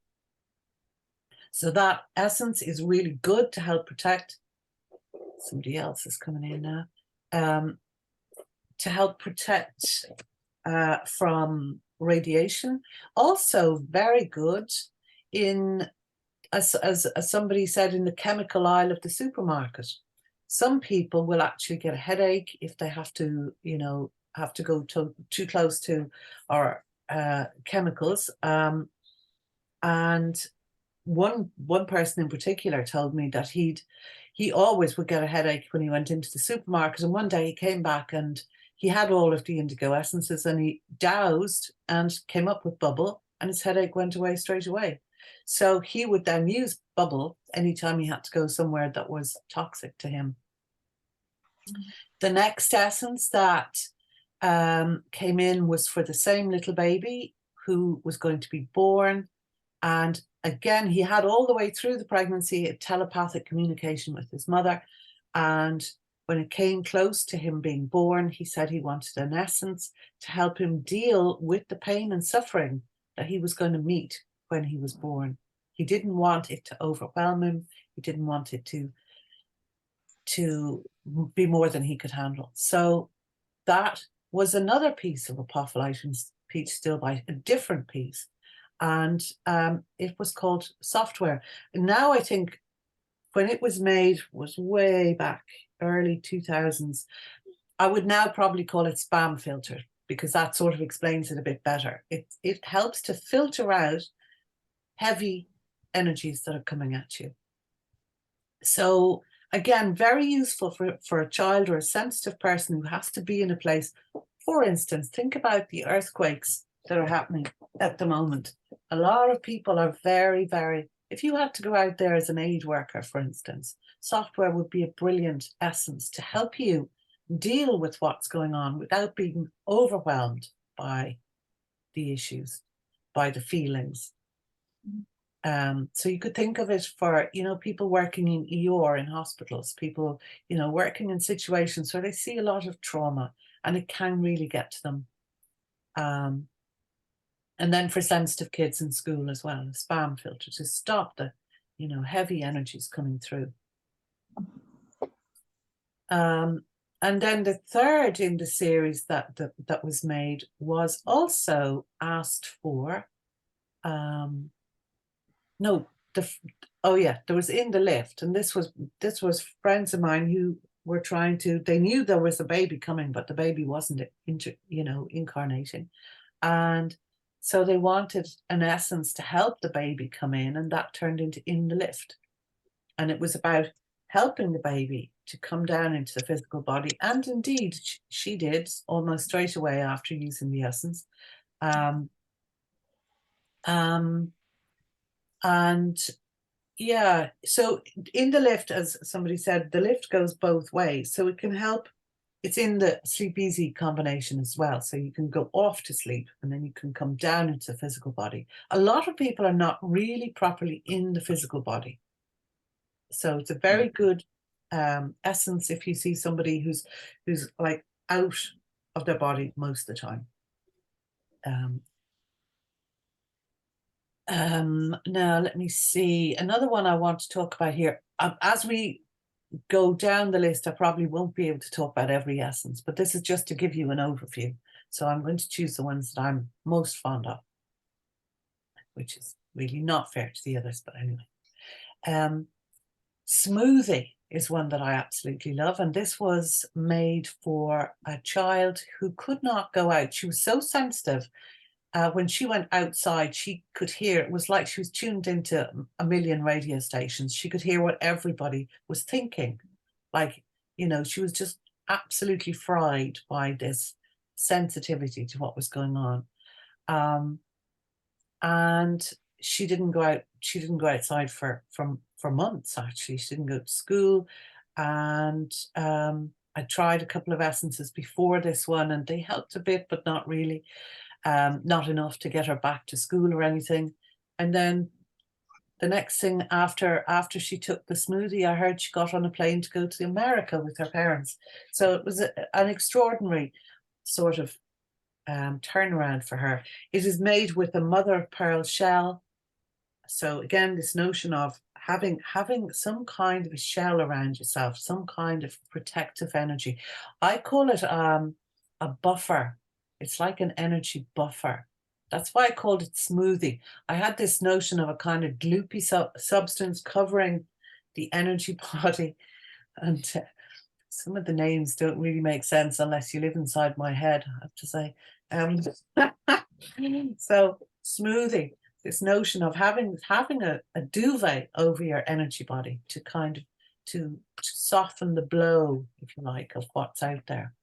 So that essence is really good to help protect. Somebody else is coming in now. To help protect from radiation. Also very good in, as somebody said, in the chemical aisle of the supermarket. Some people will actually get a headache if they have to, you know, have to go too close to our chemicals. And one person in particular told me that he always would get a headache when he went into the supermarket. And one day he came back and he had all of the indigo essences and he doused and came up with bubble, and his headache went away straight away. So he would then use bubble anytime he had to go somewhere that was toxic to him. The next essence that came in was for the same little baby who was going to be born. And again, he had all the way through the pregnancy a telepathic communication with his mother. And when it came close to him being born, he said he wanted an essence to help him deal with the pain and suffering that he was going to meet when he was born. He didn't want it to overwhelm him. He didn't want it to be more than he could handle. So that was another piece of apophyllite and peach stilbite, a different piece. And it was called software. And now I think when it was made was way back, early 2000s. I would now probably call it spam filter, because that sort of explains it a bit better. It helps to filter out heavy energies that are coming at you. So again, very useful for a child or a sensitive person who has to be in a place. For instance, think about the earthquakes that are happening at the moment. A lot of people are very, very, if you had to go out there as an aid worker, for instance, software would be a brilliant essence to help you deal with what's going on without being overwhelmed by the issues, by the feelings. So you could think of it for, you know, people working in ER, in hospitals, people, you know, working in situations where they see a lot of trauma and it can really get to them. And then for sensitive kids in school as well, a spam filter to stop the, you know, heavy energies coming through. And then the third in the series that was made was also asked for. No, there was In the Lift, and this was friends of mine who were trying to. They knew there was a baby coming, but the baby wasn't, incarnating, and so they wanted an essence to help the baby come in, and that turned into In the Lift, and it was about helping the baby to come down into the physical body, and indeed she did almost straight away after using the essence. And yeah, so In the Lift, as somebody said, the lift goes both ways, so it can help. It's in the Sleep Easy combination as well, so you can go off to sleep and then you can come down into the physical body. A lot of people are not really properly in the physical body, so it's a very good essence if you see somebody who's like out of their body most of the time. Now let me see, another one I want to talk about here. As we go down the list, I probably won't be able to talk about every essence, but this is just to give you an overview. So I'm going to choose the ones that I'm most fond of, which is really not fair to the others, but anyway. Smoothie is one that I absolutely love, and this was made for a child who could not go out. She was so sensitive. When she went outside, she could hear, it was like she was tuned into a million radio stations. She could hear what everybody was thinking. Like, you know, she was just absolutely fried by this sensitivity to what was going on. And she didn't go out, she didn't go outside for months, actually. She didn't go to school. And I tried a couple of essences before this one, and they helped a bit, but not really. Not enough to get her back to school or anything. And then the next thing after she took the smoothie, I heard she got on a plane to go to America with her parents. So it was an extraordinary sort of turnaround for her. It is made with a mother of pearl shell. So again, this notion of having some kind of a shell around yourself, some kind of protective energy. I call it a buffer. It's like an energy buffer. That's why I called it smoothie. I had this notion of a kind of gloopy substance covering the energy body, and some of the names don't really make sense unless you live inside my head, I have to say. So smoothie, this notion of having a duvet over your energy body to kind of to soften the blow, if you like, of what's out there.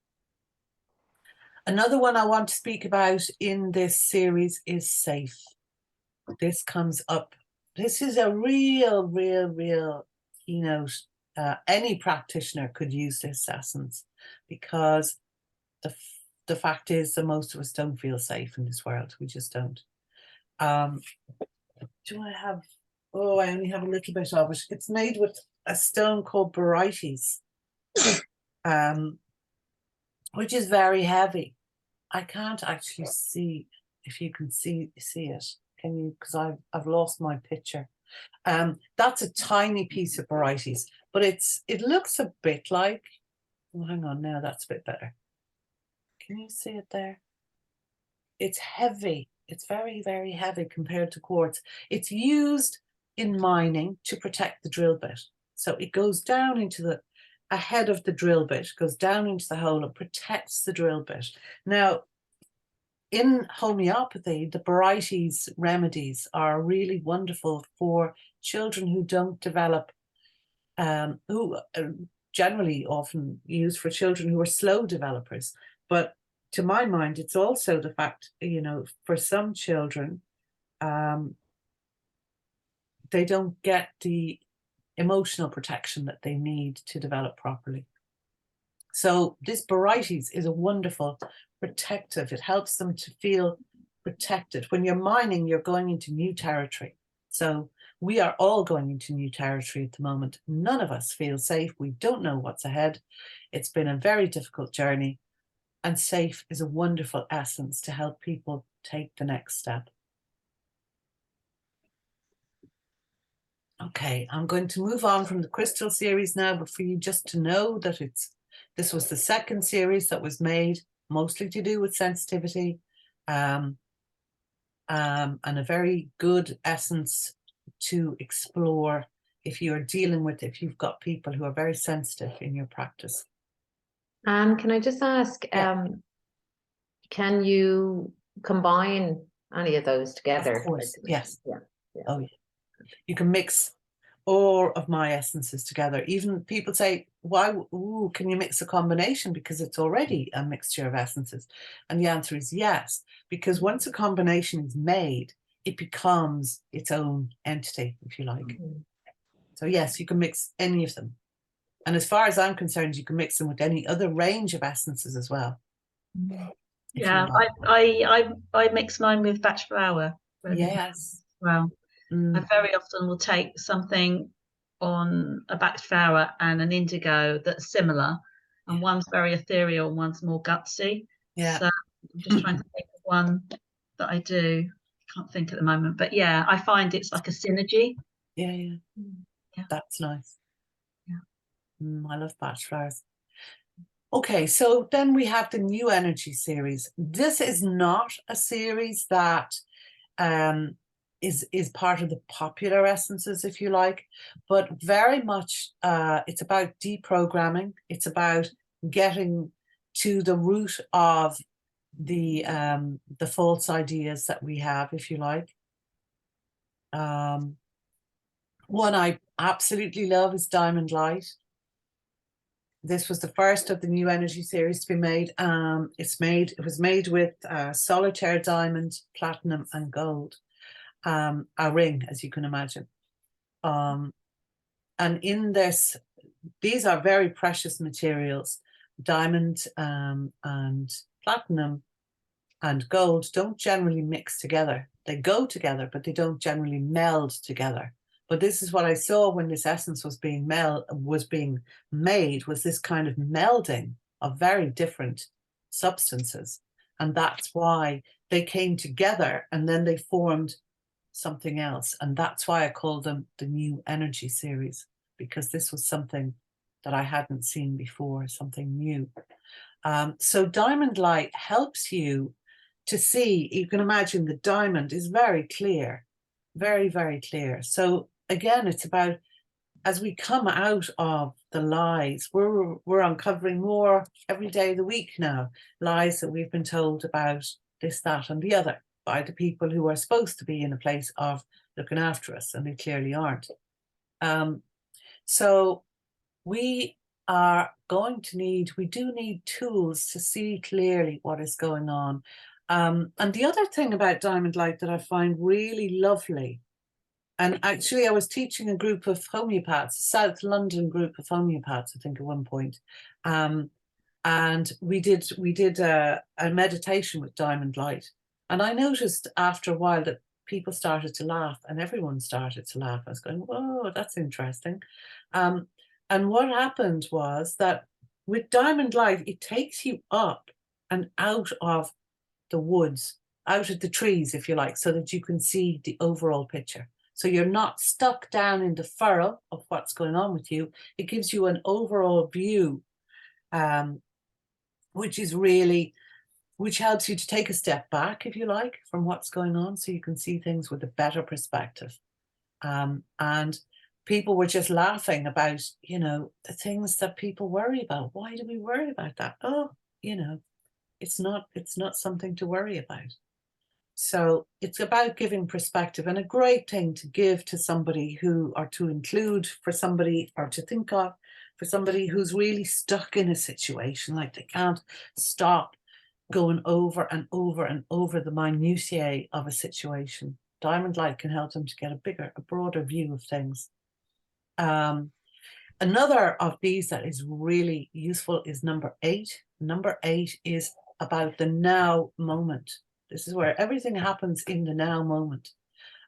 Another one I want to speak about in this series is safe. This comes up. This is a real keynote. Any practitioner could use this essence, because the fact is that most of us don't feel safe in this world. We just don't. Do I have? Oh, I only have a little bit of it. It's made with a stone called barytes, which is very heavy. I can't actually see if you can see it. Can you? Because I've lost my picture. That's a tiny piece of barytes, but it looks a bit like. Oh, hang on, now that's a bit better. Can you see it there? It's heavy. It's very heavy compared to quartz. It's used in mining to protect the drill bit. So it goes down into the ahead of the drill bit, goes down into the hole and protects the drill bit. Now, in homeopathy, the barytes remedies are really wonderful for children who don't develop, who are generally often used for children who are slow developers. But to my mind, it's also the fact, you know, for some children, they don't get the emotional protection that they need to develop properly. So this barytes is a wonderful protective. It helps them to feel protected. When you're mining, you're going into new territory. So we are all going into new territory at the moment. None of us feel safe. We don't know what's ahead. It's been a very difficult journey. And safe is a wonderful essence to help people take the next step. Okay, I'm going to move on from the crystal series now, but for you just to know that this was the second series that was made, mostly to do with sensitivity, and a very good essence to explore if you're dealing with, if you've got people who are very sensitive in your practice. Can I just ask, can you combine any of those together? Of course, yes. Yeah. Oh, yeah. You can mix all of my essences together. Even people say, why, can you mix a combination? Because it's already a mixture of essences. And the answer is yes, because once a combination is made, it becomes its own entity, if you like. Mm-hmm. So yes, you can mix any of them. And as far as I'm concerned, you can mix them with any other range of essences as well. Yeah, I mix mine with batch flower. Yes. Well, I very often will take something on a batch flower and an indigo that's similar, and one's very ethereal and one's more gutsy. Yeah. So I'm just trying to think of one that I do. I can't think at the moment, but yeah, I find it's like a synergy. Yeah. That's nice. Yeah. I love batch flowers. Okay, so then we have the New Energy series. This is not a series that is part of the popular essences, if you like, but very much it's about deprogramming. It's about getting to the root of the false ideas that we have, if you like. One I absolutely love is Diamond Light. This was the first of the New Energy series to be made. It was made with solitaire diamond, platinum, and gold. A ring, as you can imagine. And in this, these are very precious materials. Diamond and platinum and gold don't generally mix together. They go together, but they don't generally meld together. But this is what I saw when this essence was being made, was this kind of melding of very different substances. And that's why they came together and then they formed something else. And that's why I called them the New Energy series, because this was something that I hadn't seen before, something new. So Diamond Light helps you to see. You can imagine the diamond is very clear, very, very clear. So again, it's about, as we come out of the lies, we're uncovering more every day of the week now, lies that we've been told about this, that, and the other by the people who are supposed to be in a place of looking after us, and they clearly aren't. So we do need tools to see clearly what is going on. And the other thing about Diamond Light that I find really lovely, and actually I was teaching a group of homeopaths, a South London group of homeopaths, I think at one point, and we did a meditation with Diamond Light, and I noticed after a while that people started to laugh, and everyone started to laugh. I was going, whoa, that's interesting. And what happened was that with Diamond Light, it takes you up and out of the woods, out of the trees, if you like, so that you can see the overall picture. So you're not stuck down in the furrow of what's going on with you. It gives you an overall view, which helps you to take a step back, if you like, from what's going on, so you can see things with a better perspective. And people were just laughing about, the things that people worry about. Why do we worry about that? Oh, it's not something to worry about. So it's about giving perspective, and a great thing to give to somebody or to include for somebody, or to think of for somebody who's really stuck in a situation, like they can't stop going over and over and over the minutiae of a situation. Diamond Light can help them to get a broader view of things. Another of these that is really useful is number 8. Number 8 is about the now moment. This is where everything happens in the now moment.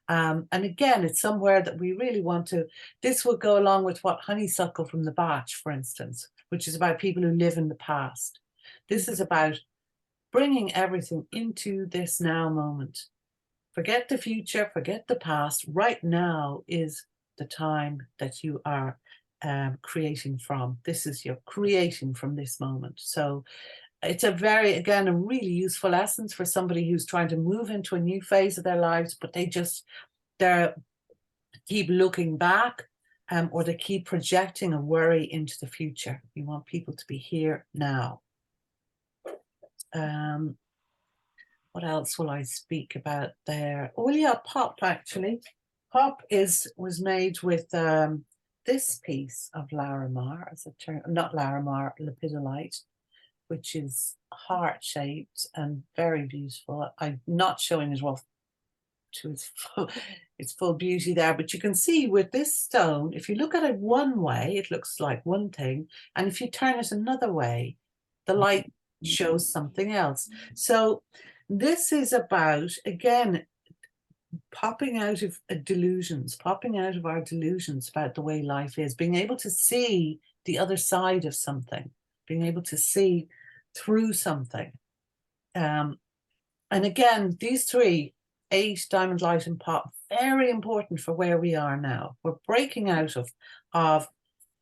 And again, it's somewhere that we really want to, this would go along with what Honeysuckle from the Batch, for instance, which is about people who live in the past. This is about bringing everything into this now moment. Forget the future, forget the past. Right now is the time that you are creating from. This is your creating from this moment. So it's a really useful essence for somebody who's trying to move into a new phase of their lives, but they keep looking back, or they keep projecting a worry into the future. You want people to be here now. What else will I speak about there? Oh yeah, Pop, actually. Pop was made with this piece of Larimar, not Larimar, Lepidolite, which is heart-shaped and very beautiful. I'm not showing it off to its full beauty there, but you can see with this stone, if you look at it one way, it looks like one thing, and if you turn it another way, the light shows something else. So this is about, again, popping out of our delusions about the way life is, being able to see the other side of something, being able to see through something. And again, these 3, 8, Diamond Light, and Pop, very important for where we are now. We're breaking out of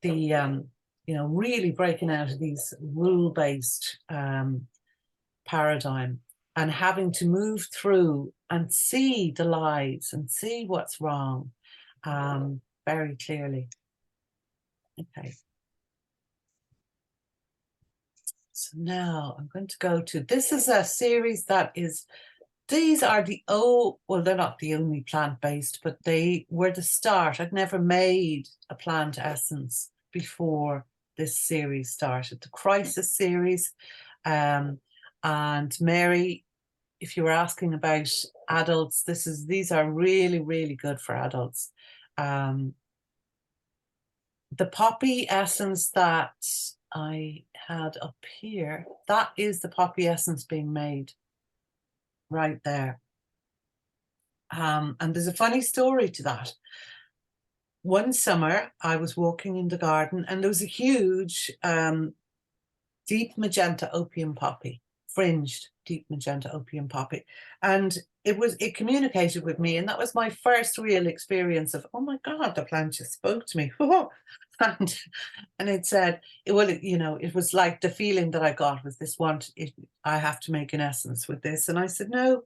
the really breaking out of these rule-based paradigm, and having to move through and see the lies and see what's wrong very clearly. Okay. So now I'm going to go to, this is a series that is, these are well, they're not the only plant-based, but they were the start. I'd never made a plant essence before this series started, the Crisis series. And Mary, if you were asking about adults, these are really, really good for adults. The poppy essence that I had up here, that is the poppy essence being made. right there. And there's a funny story to that. One summer, I was walking in the garden and there was a huge deep magenta opium poppy, fringed deep magenta opium poppy. And it communicated with me. And that was my first real experience of, oh my God, the plant just spoke to me. and it said, it was like the feeling that I got was this I have to make an essence with this. And I said, no,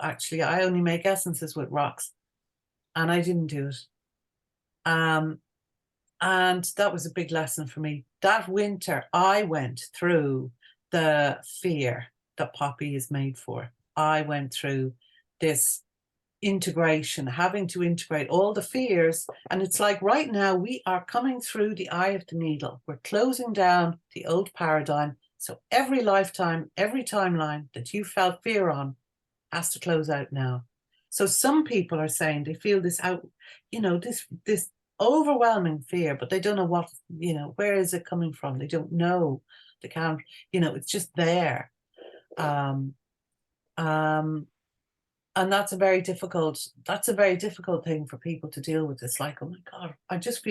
actually, I only make essences with rocks. And I didn't do it. And that was a big lesson for me. That winter, I went through the fear that poppy is made for. I went through this integration, having to integrate all the fears. And it's like right now we are coming through the eye of the needle. We're closing down the old paradigm. So every lifetime, every timeline that you felt fear on has to close out now. So some people are saying they feel this this overwhelming fear, but they don't know what, where is it coming from? They don't know. They can't, it's just there. And that's a very difficult thing for people to deal with. It's like, oh my God, I just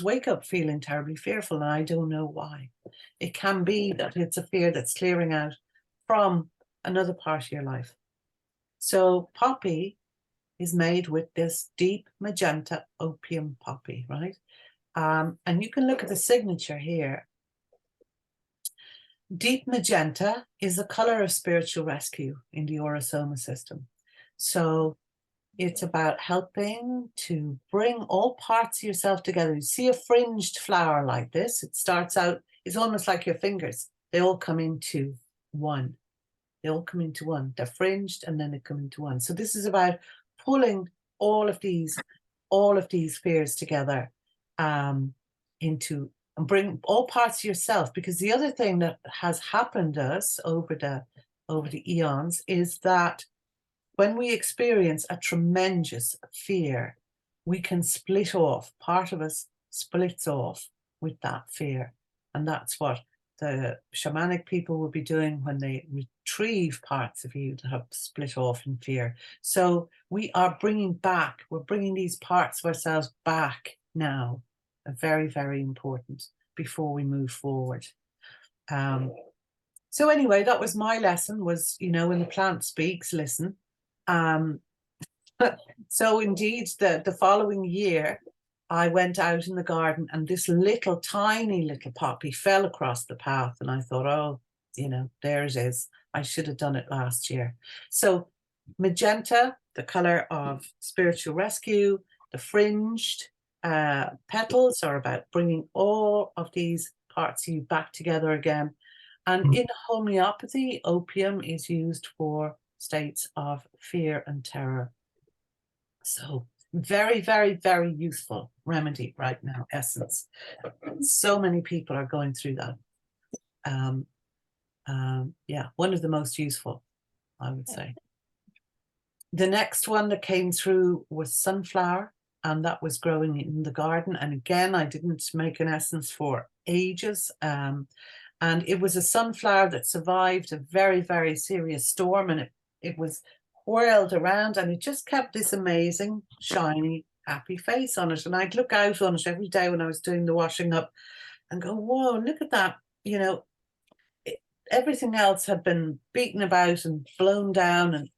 wake up feeling terribly fearful and I don't know why. It can be that it's a fear that's clearing out from another part of your life. So poppy is made with this deep magenta opium poppy, right? And you can look at the signature here. Deep magenta is the color of spiritual rescue in the Aura-Soma system. So it's about helping to bring all parts of yourself together. You see a fringed flower like this, it starts out, it's almost like your fingers. They all come into one. They all come into one. They're fringed and then they come into one. So this is about pulling all of these fears together into, and bring all parts of yourself. Because the other thing that has happened to us over the eons is that when we experience a tremendous fear, we can split off. Part of us splits off with that fear. And that's what the shamanic people will be doing when they retrieve parts of you that have split off in fear. So we are we're bringing these parts of ourselves back now. Very, very important before we move forward. So anyway, that was my lesson, was, when the plant speaks, listen. So indeed, the following year, I went out in the garden and this tiny little poppy fell across the path. And I thought, oh, there it is. I should have done it last year. So magenta, the color of spiritual rescue, the fringed petals are about bringing all of these parts of you back together again. And in homeopathy, opium is used for states of fear and terror. So very, very, very useful remedy right now, essence. So many people are going through that. Yeah, one of the most useful, I would say. The next one that came through was sunflower, and that was growing in the garden. And again, I didn't make an essence for ages. And it was a sunflower that survived a very, very serious storm, and it was whirled around, and it just kept this amazing, shiny, happy face on it. And I'd look out on it every day when I was doing the washing up and go, whoa, look at that. Everything else had been beaten about and blown down, and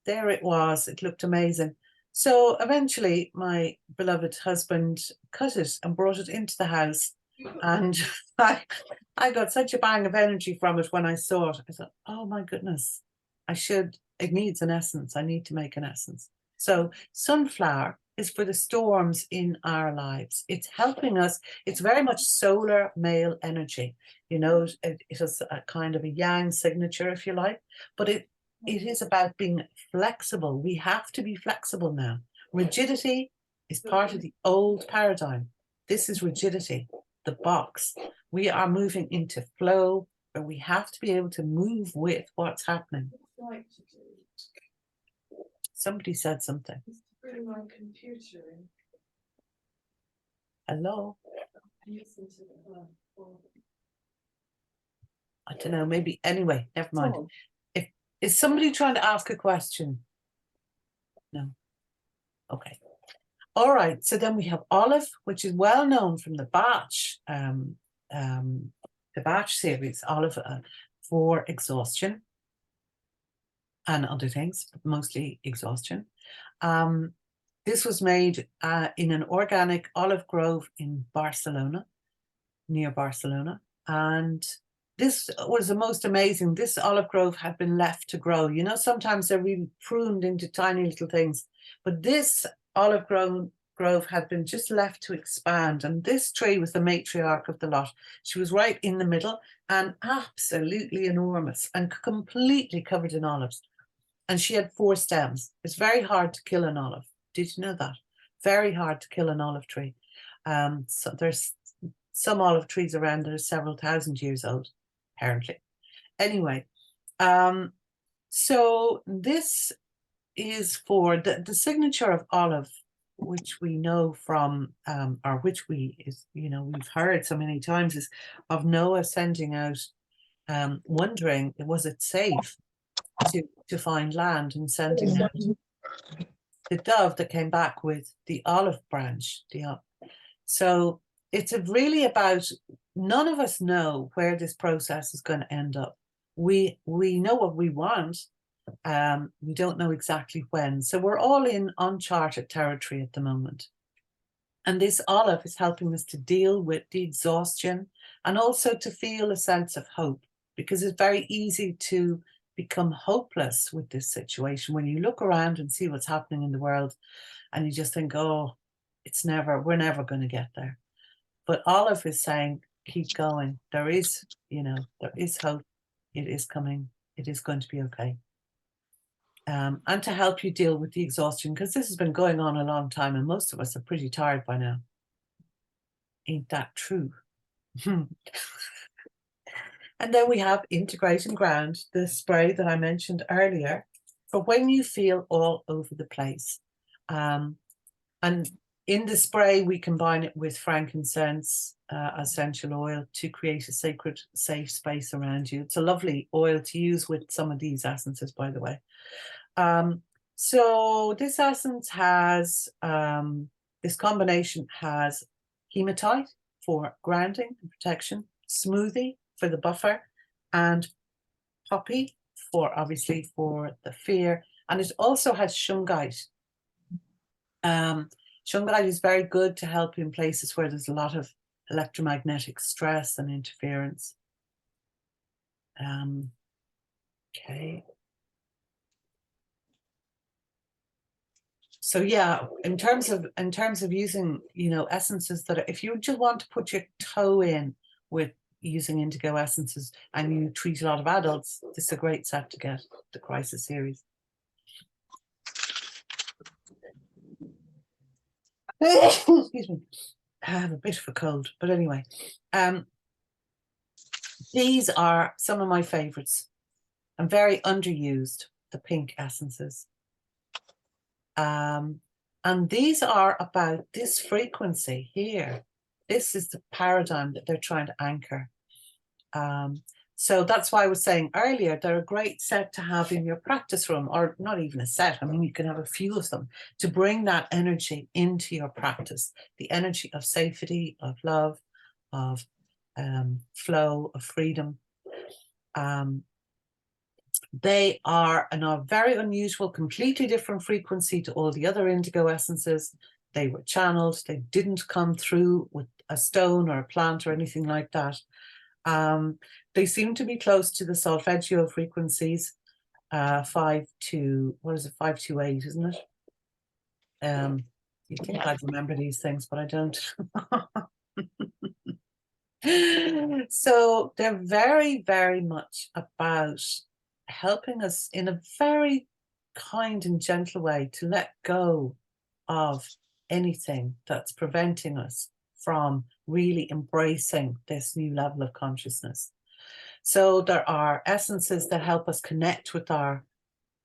there it was. It looked amazing. So eventually my beloved husband cut it and brought it into the house. And I got such a bang of energy from it when I saw it. I thought, oh my goodness, it needs an essence. I need to make an essence. So sunflower is for the storms in our lives. It's helping us. It's very much solar male energy. It is a kind of a yang signature, if you like, but it is about being flexible. We have to be flexible now. Rigidity is part of the old paradigm. This is rigidity, the box. We are moving into flow, where we have to be able to move with what's happening. Somebody said something. Bring my computer in. Hello? Listen to the I don't know, maybe. Anyway, never mind. Oh. Is somebody trying to ask a question? No. Okay. All right. So then we have olive, which is well known from the batch series, olive for exhaustion and other things, but mostly exhaustion. This was made in an organic olive grove in Barcelona, near Barcelona. And this was the most amazing. This olive grove had been left to grow. You know, sometimes they're really pruned into tiny little things, but this olive grove had been just left to expand. And this tree was the matriarch of the lot. She was right in the middle and absolutely enormous and completely covered in olives. And she had 4 stems. It's very hard to kill an olive. Did you know that? Very hard to kill an olive tree. So there's some olive trees around that are several thousand years old, apparently. Anyway, so this is for the signature of olive, which we know from, or which we've heard so many times, is of Noah sending out, wondering, was it safe to find land, and sending out the dove that came back with the olive branch. So it's really about, none of us know where this process is going to end up. We know what we want. We don't know exactly when. So we're all in uncharted territory at the moment. And this olive is helping us to deal with the exhaustion and also to feel a sense of hope, because it's very easy to become hopeless with this situation when you look around and see what's happening in the world and you just think, oh, we're never going to get there. But Olive is saying, keep going. There is hope. It is coming. It is going to be okay. And to help you deal with the exhaustion, because this has been going on a long time and most of us are pretty tired by now. Ain't that true? And then we have Integrate and Ground, the spray that I mentioned earlier, for when you feel all over the place. And in the spray, we combine it with frankincense, essential oil, to create a sacred, safe space around you. It's a lovely oil to use with some of these essences, by the way. So this essence has, this combination has hematite for grounding and protection, smoothie for the buffer, and poppy obviously for the fear. And it also has shungite. Shungite is very good to help in places where there's a lot of electromagnetic stress and interference. Okay. So yeah, in terms of using, essences that if you just want to put your toe in with using indigo essences and you treat a lot of adults, this is a great set to get, the Crisis series. Excuse me, I have a bit of a cold, but anyway, these are some of my favorites and very underused, the pink essences. And these are about this frequency here. This is the paradigm that they're trying to anchor. So that's why I was saying earlier, they're a great set to have in your practice room, or not even a set. I mean, you can have a few of them to bring that energy into your practice, the energy of safety, of love, of flow, of freedom. They are a very unusual, completely different frequency to all the other indigo essences. They were channeled. They didn't come through with a stone or a plant or anything like that. They seem to be close to the solfeggio frequencies, 5 to 528, isn't it? You think I'd remember these things, but I don't. So they're very, very much about helping us in a very kind and gentle way to let go of anything that's preventing us from really embracing this new level of consciousness. So there are essences that help us connect with our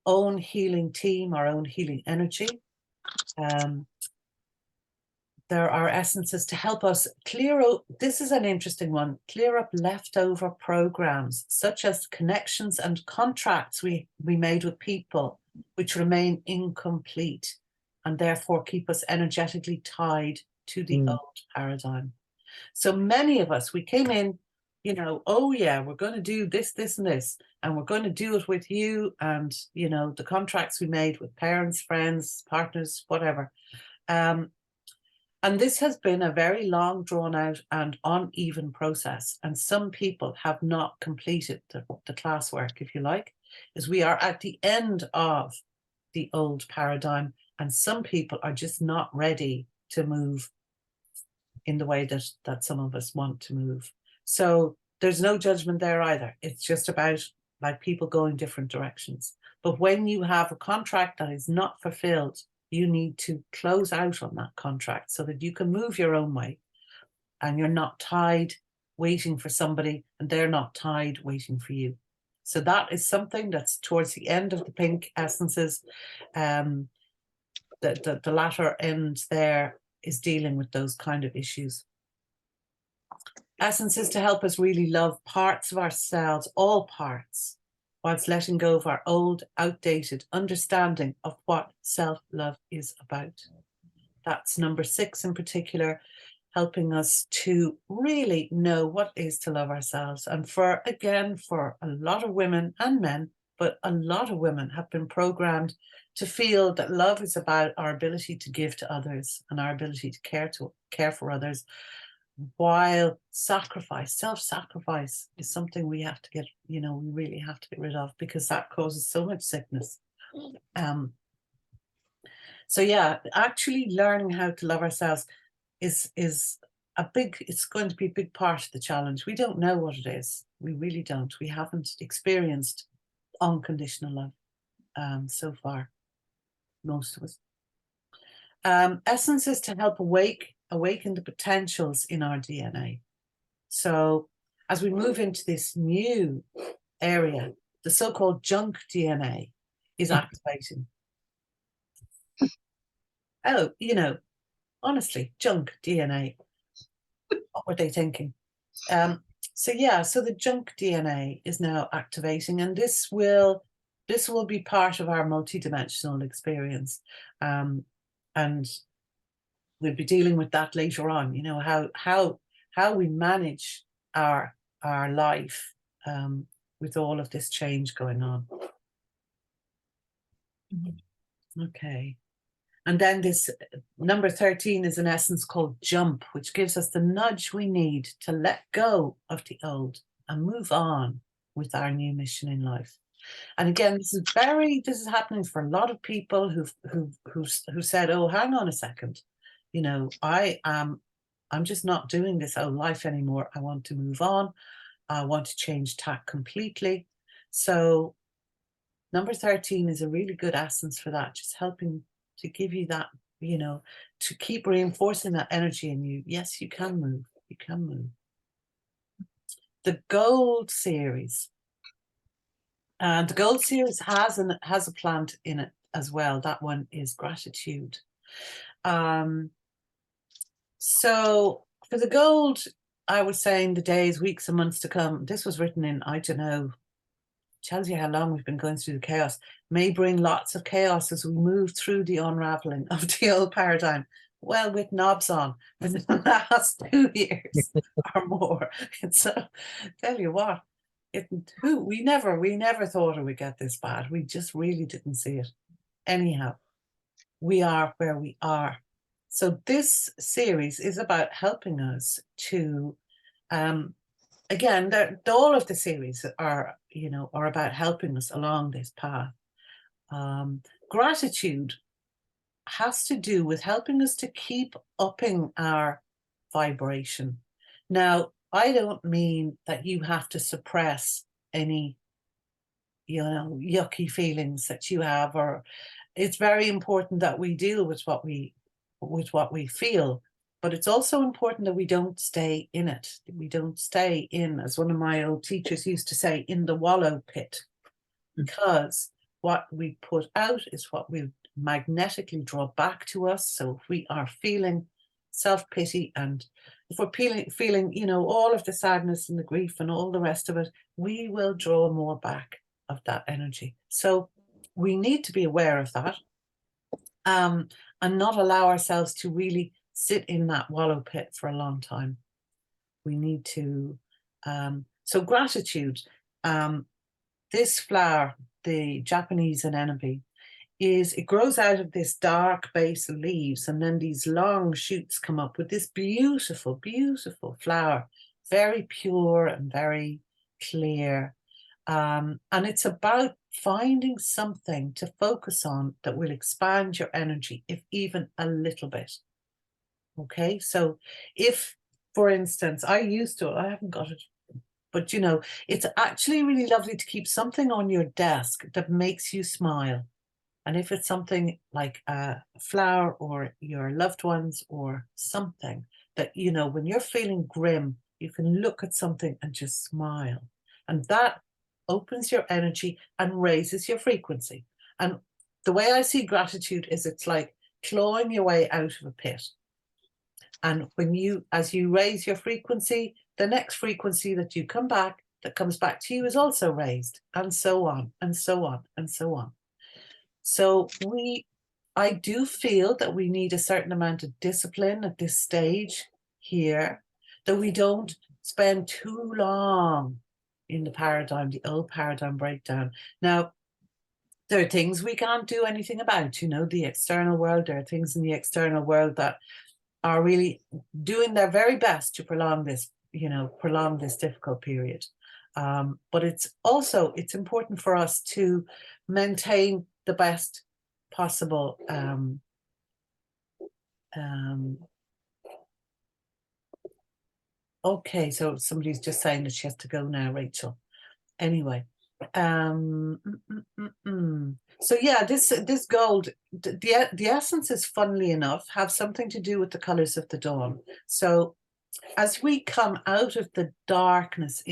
own healing team, our own healing energy. there are essences to help us clear out. This is an interesting one. Clear up leftover programs, such as connections and contracts we made with people, which remain incomplete and therefore keep us energetically tied to the old paradigm. So many of us, we came in, you know, oh yeah, we're going to do this, this, and this, and we're going to do it with you, and you know, the contracts we made with parents, friends, partners, whatever. And this has been a very long, drawn out and uneven process. And some people have not completed the classwork, if you like, as we are at the end of the old paradigm. And some people are just not ready to move in the way that some of us want to move. So there's no judgment there either. It's just about like people going different directions. But when you have a contract that is not fulfilled, you need to close out on that contract so that you can move your own way and you're not tied waiting for somebody and they're not tied waiting for you. So that is something that's towards the end of the pink essences. The latter end there is dealing with those kind of issues. Essences to help us really love parts of ourselves, all parts, whilst letting go of our old, outdated understanding of what self-love is about. That's number 6 in particular, helping us to really know what it is to love ourselves. And for a lot of women and men, but a lot of women have been programmed to feel that love is about our ability to give to others and our ability to care for others, while self-sacrifice is something we have to get, you know, we really have to get rid of, because that causes so much sickness. So yeah, actually learning how to love ourselves is it's going to be a big part of the challenge. We don't know what it is. We really don't. We haven't experienced unconditional love so far, most of us. Essences to help awaken the potentials in our DNA. So as we move into this new area, the so-called junk DNA is activating. Oh, you know, honestly, junk DNA. What were they thinking? So yeah, so the junk DNA is now activating, and this will be part of our multidimensional experience. And we'll be dealing with that later on, you know, how we manage our life with all of this change going on. Okay. And then this number 13 is an essence called jump, which gives us the nudge we need to let go of the old and move on with our new mission in life. And again, this is happening for a lot of people who said, oh, hang on a second, you know, I'm just not doing this old life anymore. I want to move on. I want to change tack completely. So number 13 is a really good essence for that, just helping to give you that, you know, to keep reinforcing that energy in you. Yes, you can move. You can move. The Gold series. And the Gold series has a plant in it as well. That one is gratitude. So for the Gold, I was saying the days, weeks and months to come, this was written in, I don't know, tells you how long we've been going through the chaos, may bring lots of chaos as we move through the unraveling of the old paradigm. Well, with knobs on for the last 2 years or more. So tell you what, we never thought it would get this bad. We just really didn't see it. Anyhow, we are where we are. So this series is about helping us to again, all of the series are, you know, are about helping us along this path. Gratitude has to do with helping us to keep upping our vibration. Now, I don't mean that you have to suppress any, you know, yucky feelings that you have, or it's very important that we deal with what we feel. But it's also important that we don't stay in it. We don't stay in, as one of my old teachers used to say, in the wallow pit. Because what we put out is what we magnetically draw back to us. So if we are feeling self-pity, and if we're feeling, you know, all of the sadness and the grief and all the rest of it, we will draw more back of that energy. So we need to be aware of that, and not allow ourselves to really sit in that wallow pit for a long time. We need to, so gratitude, this flower, the Japanese anemone, it grows out of this dark base of leaves, and then these long shoots come up with this beautiful, beautiful flower, very pure and very clear. And it's about finding something to focus on that will expand your energy, if even a little bit. Okay, so if, for instance, I haven't got it, but you know, it's actually really lovely to keep something on your desk that makes you smile. And if it's something like a flower or your loved ones or something that, you know, when you're feeling grim, you can look at something and just smile. And that opens your energy and raises your frequency. And the way I see gratitude is it's like clawing your way out of a pit. And as you raise your frequency, the next frequency that comes back to you is also raised, and so on, and so on, and so on. So I do feel that we need a certain amount of discipline at this stage here, that we don't spend too long in the old paradigm breakdown. Now, there are things we can't do anything about, you know, the external world. There are things in the external world that are really doing their very best to prolong this difficult period. But it's important for us to maintain the best possible okay, so somebody's just saying that she has to go now, Rachel. Anyway, so yeah, this gold, the essences, funnily enough, have something to do with the colors of the dawn. So as we come out of the darkness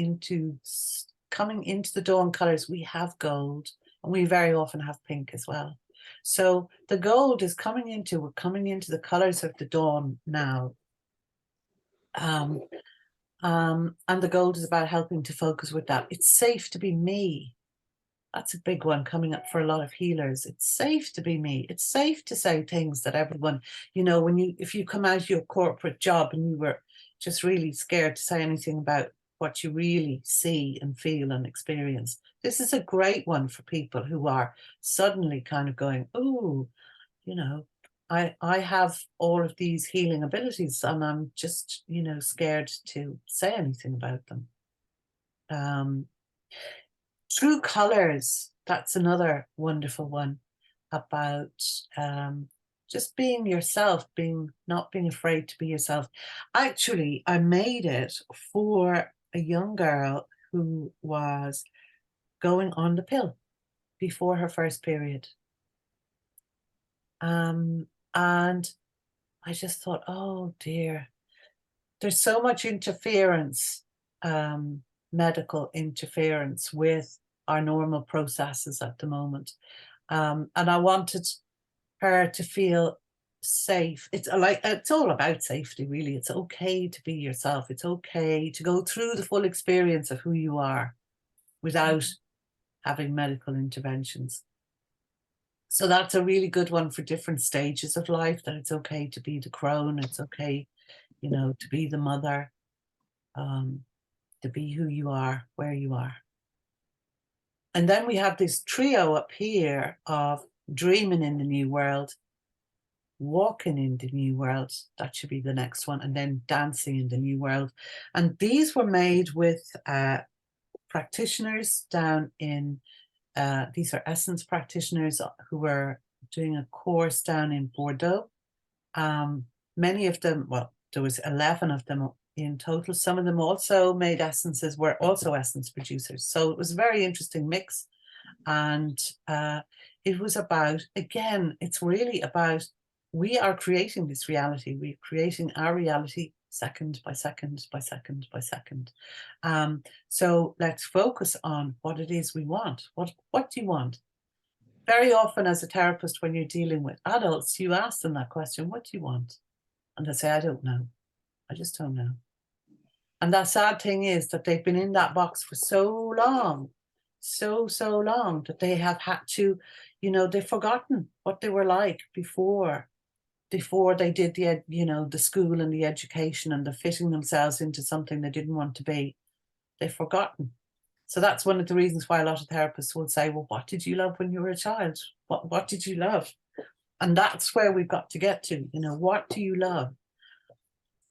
coming into the dawn colors, we have gold, and we very often have pink as well. So the gold is we're coming into the colors of the dawn now. And the gold is about helping to focus with that. It's safe to be me. That's a big one coming up for a lot of healers. It's safe to be me. It's safe to say things that everyone, you know, if you come out of your corporate job and you were just really scared to say anything about what you really see and feel and experience, this is a great one for people who are suddenly kind of going, oh, you know, I have all of these healing abilities, and I'm just, you know, scared to say anything about them. True colors, that's another wonderful one about just being yourself, not being afraid to be yourself. Actually, I made it for a young girl who was going on the pill before her first period. And I just thought, oh dear, there's so much interference, medical interference with our normal processes at the moment. And I wanted her to feel safe. It's all about safety, really. It's okay to be yourself. It's okay to go through the full experience of who you are without having medical interventions. So that's a really good one for different stages of life, that it's okay to be the crone. It's okay, you know, to be the mother, to be who you are, where you are. And then we have this trio up here of dreaming in the new world, walking in the new world, that should be the next one, and then dancing in the new world. And these were made with practitioners down in, these are essence practitioners who were doing a course down in Bordeaux. Many of them, well, there was 11 of them in total. Some of them also made essences, were also essence producers. So it was a very interesting mix. And it was about, again, it's really about, we are creating this reality. We're creating our reality second by second by second by second. So let's focus on what it is we want. What do you want? Very often as a therapist, when you're dealing with adults, you ask them that question, what do you want? And they say, I don't know. I just don't know. And that sad thing is that they've been in that box for so long, so long, that they have had to, you know, they've forgotten what they were like before they did the, you know, the school and the education and the fitting themselves into something they didn't want to be. They've forgotten. So that's one of the reasons why a lot of therapists will say, well, what did you love when you were a child? What did you love? And that's where we've got to get to, you know, what do you love?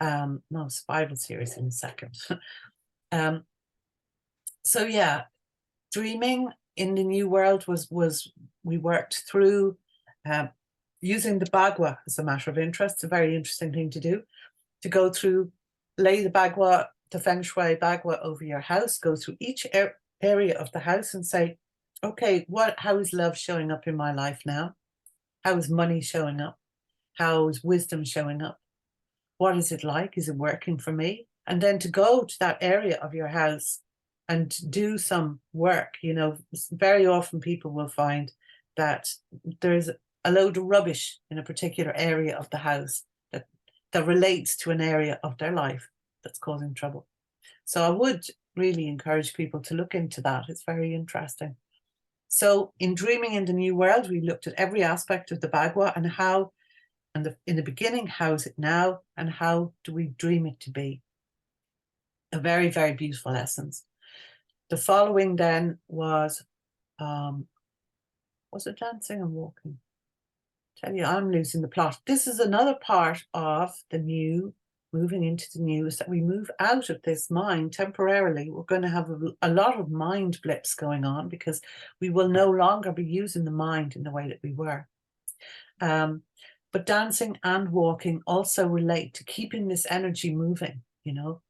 No, survival series in a second. So yeah, dreaming in the new world was we worked through using the bagua as a matter of interest. It's a very interesting thing to do, to go through, lay the bagua, the feng shui bagua over your house, go through each area of the house and say, okay, how is love showing up in my life now? How is money showing up? How is wisdom showing up? What is it like? Is it working for me? And then to go to that area of your house and do some work. You know, very often people will find that there's a load of rubbish in a particular area of the house that relates to an area of their life that's causing trouble. So I would really encourage people to look into that. It's very interesting. So in Dreaming in the New World, we looked at every aspect of the bagua and how, and in the beginning, how is it now, and how do we dream it to be? A very, very beautiful essence. The following then was it dancing and walking? Tell you, I'm losing the plot. This is another part of the new, moving into the new, is that we move out of this mind temporarily. We're going to have a lot of mind blips going on because we will no longer be using the mind in the way that we were. But dancing and walking also relate to keeping this energy moving, you know.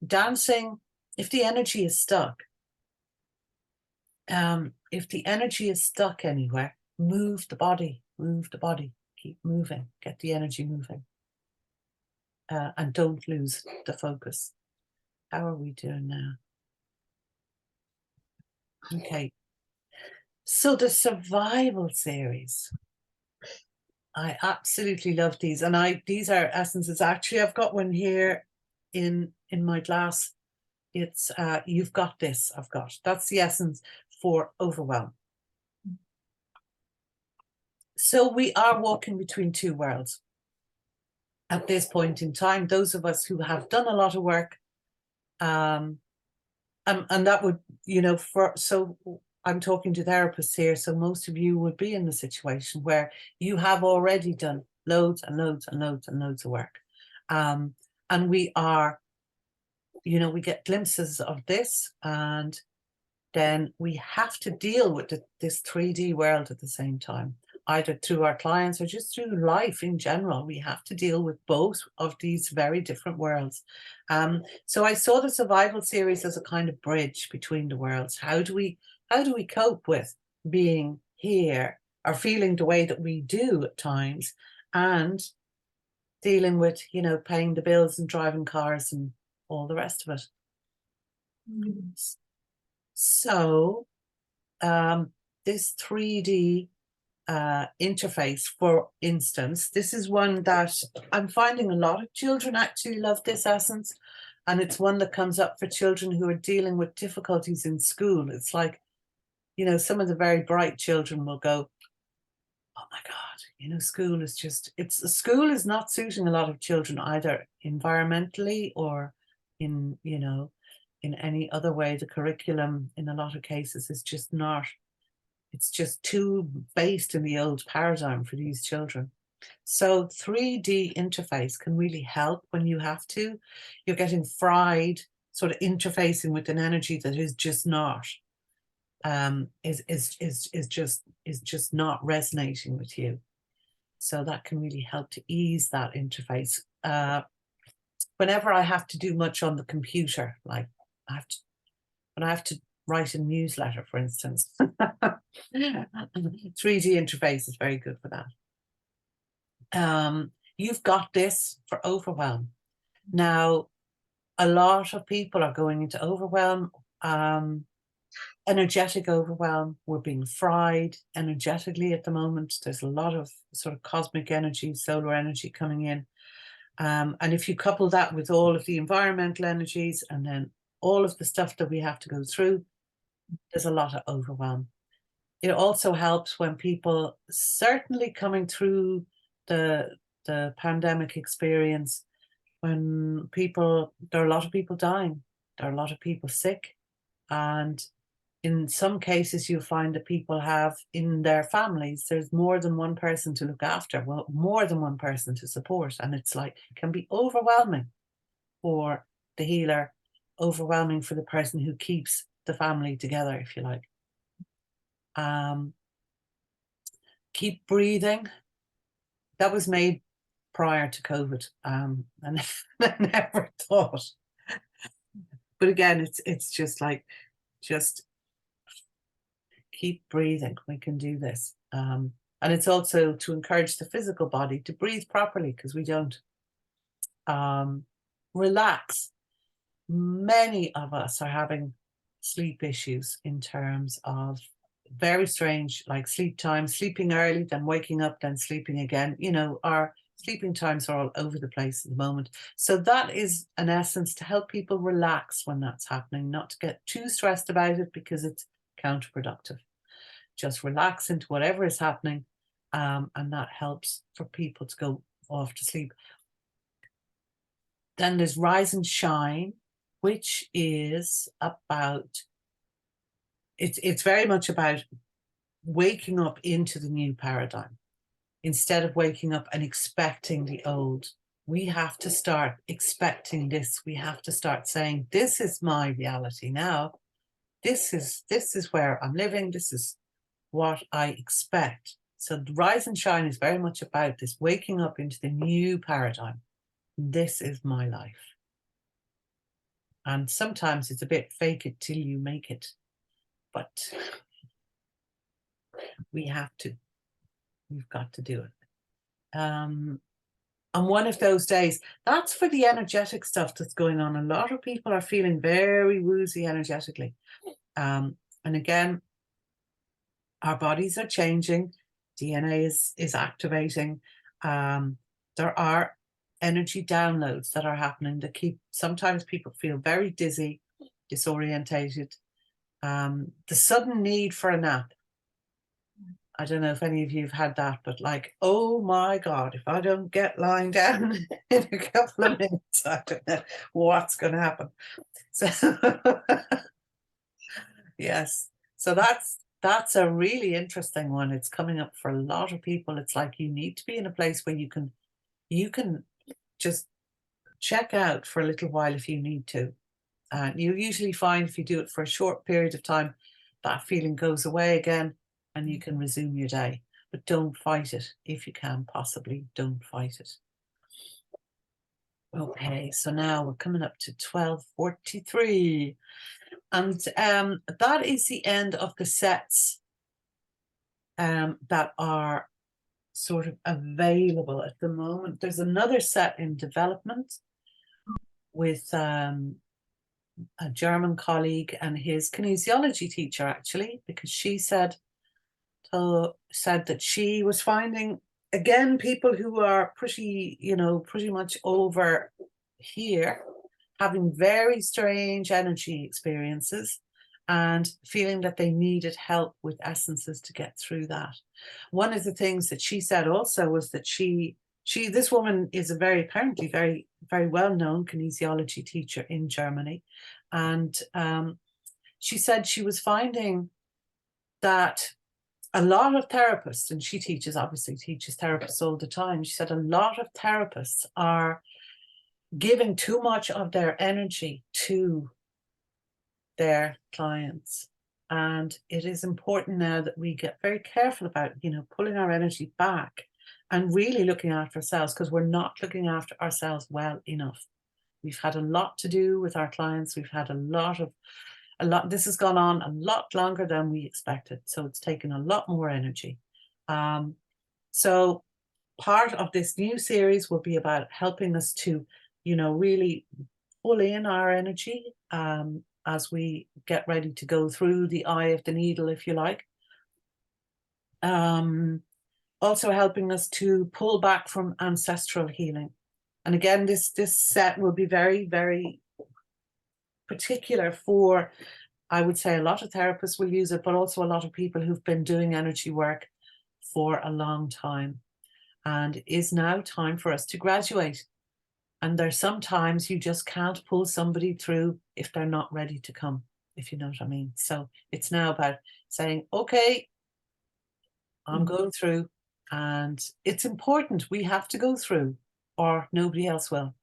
Dancing, if the energy is stuck, anywhere, move the body, keep moving, get the energy moving. And don't lose the focus. How are we doing now? Okay. So the survival series. I absolutely love these. And these are essences. Actually, I've got one here in my glass. It's You've Got This, That's the essence for overwhelm. So we are walking between two worlds. At this point in time, those of us who have done a lot of work, and that would, you know, so I'm talking to therapists here, so most of you would be in the situation where you have already done loads and loads and loads and loads of work. And we are, you know, we get glimpses of this, and then we have to deal with this 3D world at the same time, either through our clients or just through life in general. We have to deal with both of these very different worlds. So I saw the survival series as a kind of bridge between the worlds. How do we cope with being here or feeling the way that we do at times, and dealing with, you know, paying the bills and driving cars and all the rest of it. So this 3D interface, for instance, this is one that I'm finding a lot of children actually love this essence, and it's one that comes up for children who are dealing with difficulties in school. It's like, you know, some of the very bright children will go, oh my God, you know, school is not suiting a lot of children, either environmentally or in, you know, in any other way. The curriculum in a lot of cases is just not, it's just too based in the old paradigm for these children. So 3D interface can really help when you're getting fried, sort of interfacing with an energy that is just not, is just not resonating with you. So that can really help to ease that interface. Whenever I have to do much on the computer, like when I have to write a newsletter, for instance, 3D interface is very good for that. You've Got This for overwhelm. Now, a lot of people are going into overwhelm, energetic overwhelm. We're being fried energetically at the moment. There's a lot of sort of cosmic energy, solar energy coming in. And if you couple that with all of the environmental energies and then all of the stuff that we have to go through, there's a lot of overwhelm. It also helps when people, certainly coming through the pandemic experience, when people, there are a lot of people dying, there are a lot of people sick, and in some cases you'll find that people have in their families, there's more than one person to look after, well, more than one person to support, and it's like, it can be overwhelming for the healer, overwhelming for the person who keeps the family together, if you like. Keep breathing. That was made prior to COVID, and I never thought. But again, it's just like, just keep breathing. We can do this. And it's also to encourage the physical body to breathe properly, because we don't. Relax. Many of us are having sleep issues in terms of very strange, like sleep time, sleeping early, then waking up, then sleeping again. You know, our sleeping times are all over the place at the moment. So that is an essence to help people relax when that's happening, not to get too stressed about it because it's counterproductive. Just relax into whatever is happening, and that helps for people to go off to sleep. Then there's Rise and Shine, which is about, it's very much about waking up into the new paradigm. Instead of waking up and expecting the old, we have to start expecting this. We have to start saying, this is my reality now. This is where I'm living. This is what I expect. So the Rise and Shine is very much about this waking up into the new paradigm. This is my life. And sometimes it's a bit fake it till you make it, but we have to. We've got to do it. And one of those days, that's for the energetic stuff that's going on. A lot of people are feeling very woozy energetically. And again, our bodies are changing. DNA is activating. There are energy downloads that are happening that keep, sometimes people feel very dizzy, disorientated. The sudden need for a nap. I don't know if any of you have had that, but like, oh my God, if I don't get lying down in a couple of minutes, I don't know what's going to happen. So yes, so that's a really interesting one. It's coming up for a lot of people. It's like, you need to be in a place where you can just check out for a little while if you need to. And you usually find if you do it for a short period of time, that feeling goes away again and you can resume your day. But don't fight it. If you can, possibly don't fight it. Okay, so now we're coming up to 12:43. And that is the end of the sets that are sort of available at the moment. There's another set in development with a German colleague and his kinesiology teacher, actually, because she said that she was finding, again, people who are pretty much over here, having very strange energy experiences and feeling that they needed help with essences to get through that. One of the things that she said also was that this woman is a apparently very, very well-known kinesiology teacher in Germany. And she said she was finding that a lot of therapists, and she obviously teaches therapists all the time. She said a lot of therapists are giving too much of their energy to their clients. And it is important now that we get very careful about, pulling our energy back and really looking after ourselves, because we're not looking after ourselves well enough. We've had a lot to do with our clients. We've had a lot. This has gone on a lot longer than we expected. So it's taken a lot more energy. So part of this new series will be about helping us to, really pull in our energy as we get ready to go through the eye of the needle, if you like. Also helping us to pull back from ancestral healing. And again, this set will be very, very particular for, I would say a lot of therapists will use it, but also a lot of people who've been doing energy work for a long time. And it is now time for us to graduate. And there's sometimes you just can't pull somebody through if they're not ready to come, if you know what I mean. So it's now about saying, okay, I'm going through, and it's important. We have to go through or nobody else will.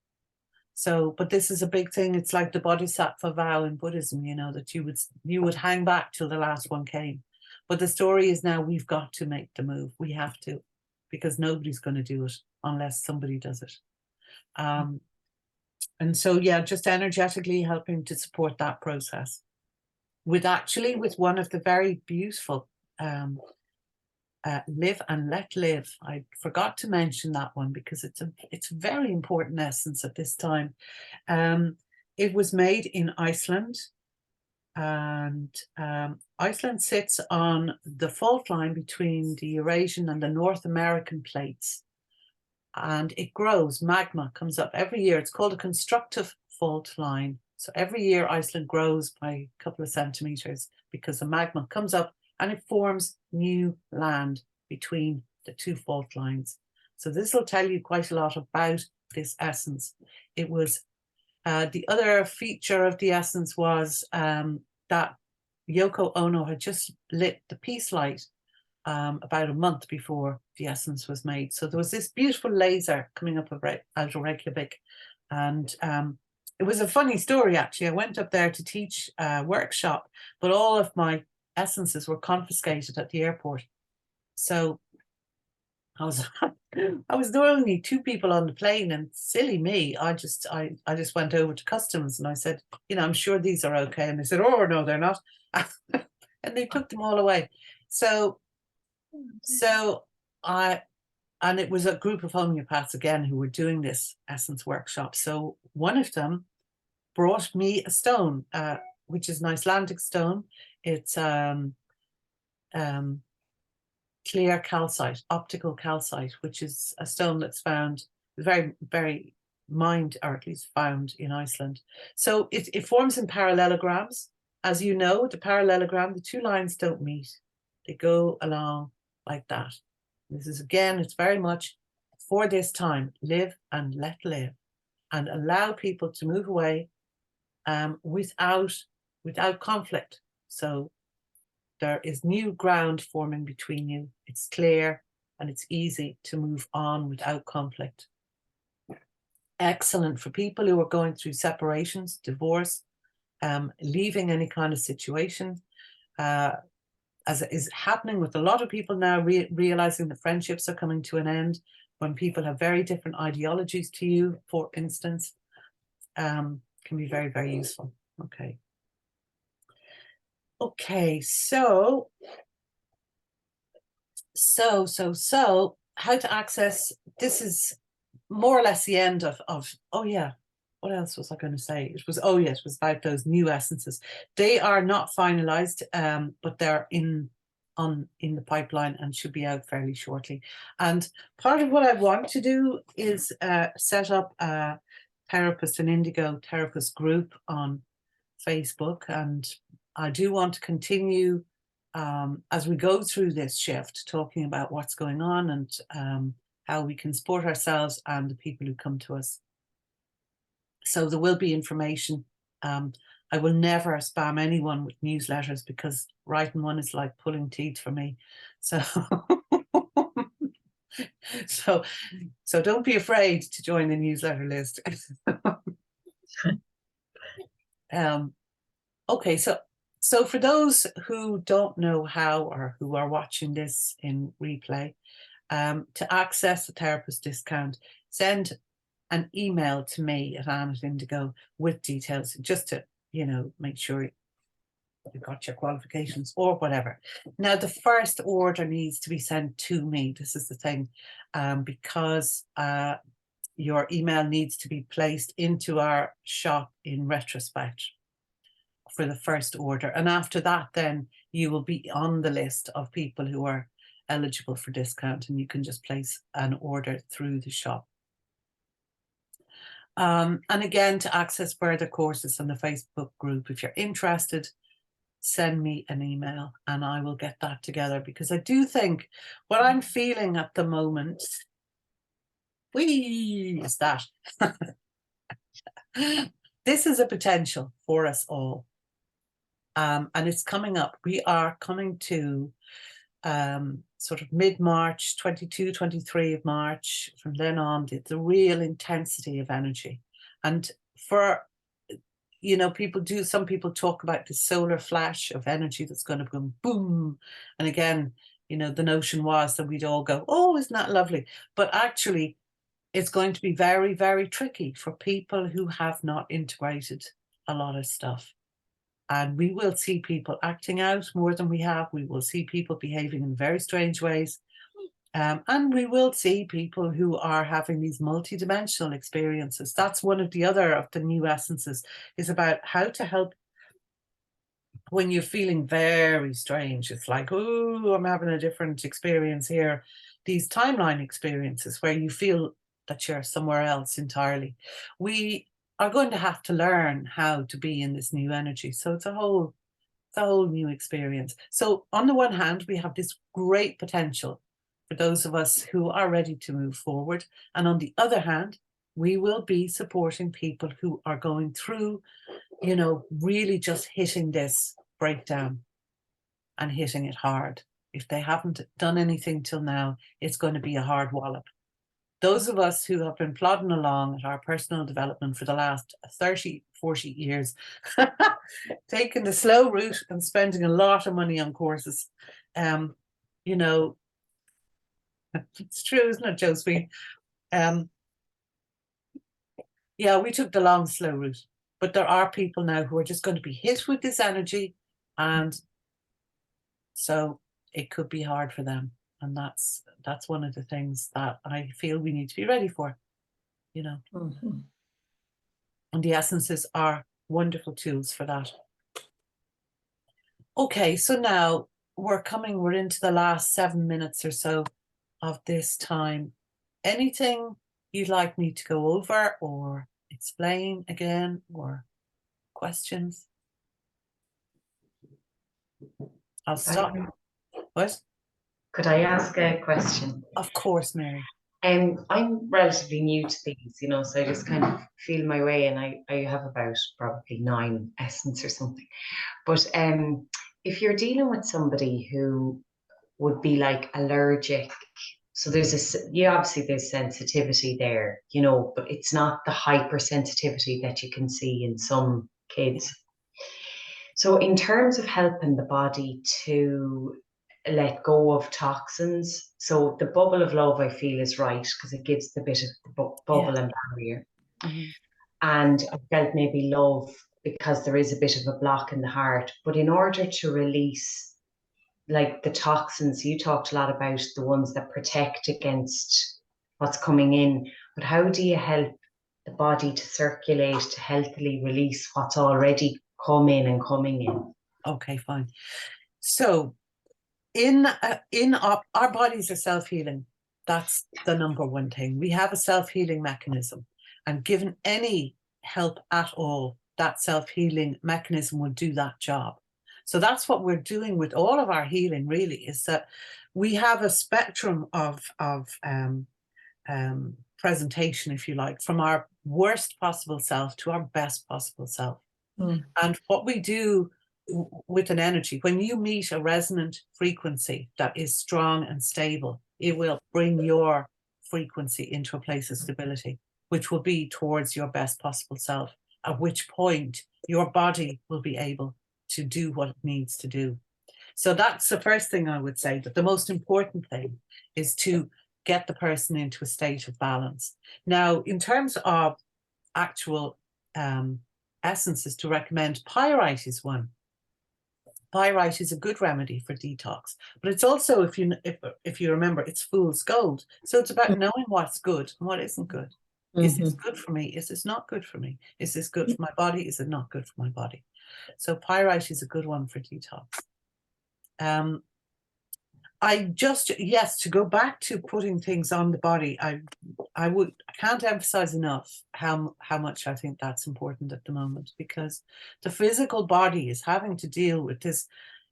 So, but this is a big thing. It's like the bodhisattva vow in Buddhism, you know, that you would hang back till the last one came. But the story is now we've got to make the move. We have to, because nobody's going to do it unless somebody does it. And so, yeah, just energetically helping to support that process with one of the very beautiful Live and Let Live. I forgot to mention that one because it's a very important essence at this time. It was made in Iceland, and Iceland sits on the fault line between the Eurasian and the North American plates, and it grows. Magma comes up every year. It's called a constructive fault line. So every year Iceland grows by a couple of centimeters because the magma comes up and it forms new land between the two fault lines. So this will tell you quite a lot about this essence. It was the other feature of the essence was that Yoko Ono had just lit the peace light about a month before the essence was made. So there was this beautiful laser coming up out of Reykjavik, and it was a funny story, actually. I went up there to teach a workshop, but all of my essences were confiscated at the airport. So I was the only two people on the plane, and silly me, I just went over to customs and I said, you know, I'm sure these are okay. And they said, oh no, they're not. And they took them all away. And it was a group of homeopaths again who were doing this essence workshop. So one of them brought me a stone, which is an Icelandic stone. It's clear calcite, optical calcite, which is a stone that's found very, very mined, or at least found in Iceland. So it forms in parallelograms. As you know, the parallelogram, the two lines don't meet. They go along like that. This is, again, it's very much for this time, live and let live, and allow people to move away without conflict. So there is new ground forming between you. It's clear and it's easy to move on without conflict. Excellent for people who are going through separations, divorce, leaving any kind of situation, as is happening with a lot of people now, realizing that friendships are coming to an end when people have very different ideologies to you, for instance, can be very, very useful. Okay, so how to access, this is more or less the end of oh yeah, what else was I going to say? It was, oh yes, it was about those new essences. They are not finalized, but they're in the pipeline and should be out fairly shortly. And part of what I want to do is set up a therapist, an Indigo therapist group on Facebook, and I do want to continue as we go through this shift, talking about what's going on and how we can support ourselves and the people who come to us. So there will be information. I will never spam anyone with newsletters because writing one is like pulling teeth for me. So so don't be afraid to join the newsletter list. Okay, so for those who don't know how, or who are watching this in replay, to access the therapist discount, send an email to me at Anne@Indigo with details, just to, you know, make sure you've got your qualifications or whatever. Now, the first order needs to be sent to me. This is the thing, because your email needs to be placed into our shop in retrospect for the first order. And after that, then you will be on the list of people who are eligible for discount, and you can just place an order through the shop. And again, to access further courses on the Facebook group, if you're interested, send me an email and I will get that together, because I do think what I'm feeling at the moment, is that this is a potential for us all. And it's coming up. We are coming to sort of mid-March, 22, 23 of March. From then on, the real intensity of energy. And for, some people talk about the solar flash of energy that's going to go boom. And again, the notion was that we'd all go, oh, isn't that lovely? But actually, it's going to be very, very tricky for people who have not integrated a lot of stuff. And we will see people acting out more than we have. We will see people behaving in very strange ways. And we will see people who are having these multidimensional experiences. That's one of the other of the new essences, is about how to help when you're feeling very strange. It's like, oh, I'm having a different experience here. These timeline experiences where you feel that you're somewhere else entirely. We are going to have to learn how to be in this new energy. So it's a whole new experience. So on the one hand, we have this great potential for those of us who are ready to move forward. And on the other hand, we will be supporting people who are going through, really just hitting this breakdown and hitting it hard. If they haven't done anything till now, it's going to be a hard wallop. Those of us who have been plodding along at our personal development for the last 30, 40 years, taking the slow route and spending a lot of money on courses, it's true, isn't it, Josephine? Yeah, we took the long, slow route, but there are people now who are just going to be hit with this energy, and so it could be hard for them. And that's one of the things that I feel we need to be ready for, And the essences are wonderful tools for that. Okay, so now we're into the last 7 minutes or so of this time. Anything you'd like me to go over or explain again, or questions? I'll stop. What? Could I ask a question? Of course, Mary. I'm relatively new to these, so I just kind of feel my way, and I have about probably 9 essence or something. But if you're dealing with somebody who would be like allergic, so obviously there's sensitivity there, but it's not the hypersensitivity that you can see in some kids. So in terms of helping the body to let go of toxins, so the bubble of love, I feel, is right, because it gives the bit of the bubble and barrier. And I felt maybe love, because there is a bit of a block in the heart. But in order to release, like, the toxins, you talked a lot about the ones that protect against what's coming in, but how do you help the body to circulate, to healthily release what's already coming in? Okay, fine. So our bodies are self-healing. That's the number one thing. We have a self-healing mechanism, and given any help at all, that self-healing mechanism will do that job. So that's what we're doing with all of our healing, really, is that we have a spectrum of presentation, if you like, from our worst possible self to our best possible self. And what we do with an energy, when you meet a resonant frequency that is strong and stable, it will bring your frequency into a place of stability, which will be towards your best possible self, at which point your body will be able to do what it needs to do. So that's the first thing I would say, that the most important thing is to get the person into a state of balance. Now, in terms of actual essences to recommend, pyrite is one. Pyrite is a good remedy for detox, but it's also, if you remember, it's fool's gold. So it's about knowing what's good and what isn't good. Is this good for me? Is this not good for me? Is this good for my body? Is it not good for my body? So pyrite is a good one for detox. yes, to go back to putting things on the body, I can't emphasize enough how much I think that's important at the moment, because the physical body is having to deal with this,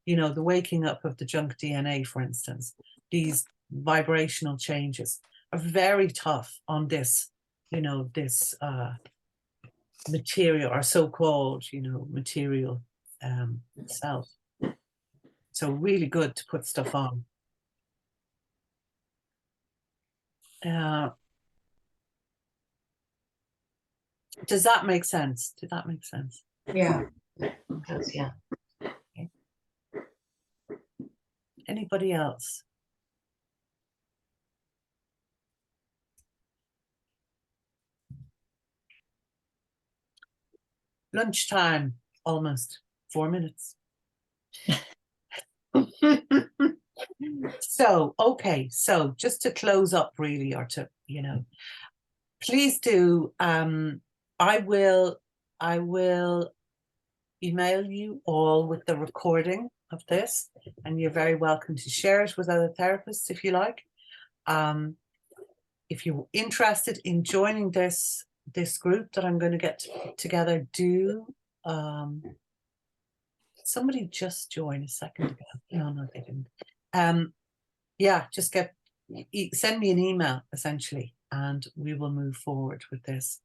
you know, the waking up of the junk DNA, for instance. These vibrational changes are very tough on this, you know, this material, or so-called, you know, material self. So really good to put stuff on. Does that make sense? Did that make sense? Yeah, it does, yeah. Okay. Anybody else? Lunchtime, almost 4 minutes. So, okay, so just to close up really, or to, you know, please do, I will email you all with the recording of this, and you're very welcome to share it with other therapists if you like. If you're interested in joining this group that I'm going to get together, do somebody just joined a second ago. No, they didn't. Yeah, just send me an email essentially, and we will move forward with this.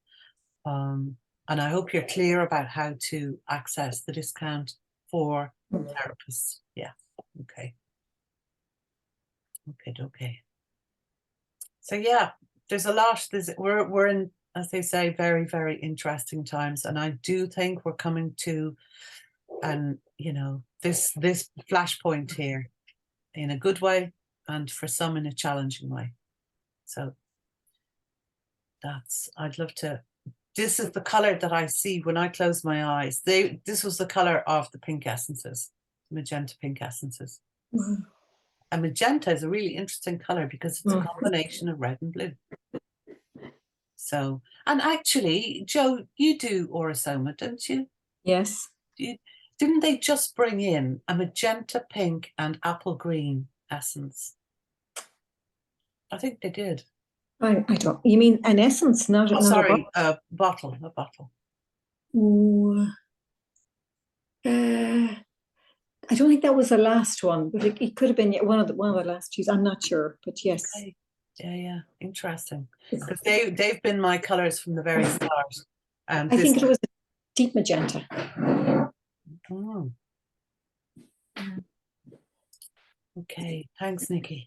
And I hope you're clear about how to access the discount for therapists. Yeah, okay. Okay. So yeah, there's a lot. We're in, as they say, very, very interesting times, and I do think we're coming to, and you know, this flashpoint here, in a good way, and for some in a challenging way. So I'd love to. This is the color that I see when I close my eyes. This was the color of the pink essences, magenta pink essences. Wow. And magenta is a really interesting color because it's a combination of red and blue. So, and actually, Joe, you do Orosoma, don't you? Yes. Didn't they just bring in a magenta pink and apple green essence? I think they did. I don't. You mean an essence, not Oh, not sorry, a bottle. Ooh. I don't think that was the last one, but it could have been one of the last two. I'm not sure, but yes. Okay. Yeah, interesting. Because they've been my colors from the very start. I think it was a deep magenta. Oh. Okay, thanks, Nikki.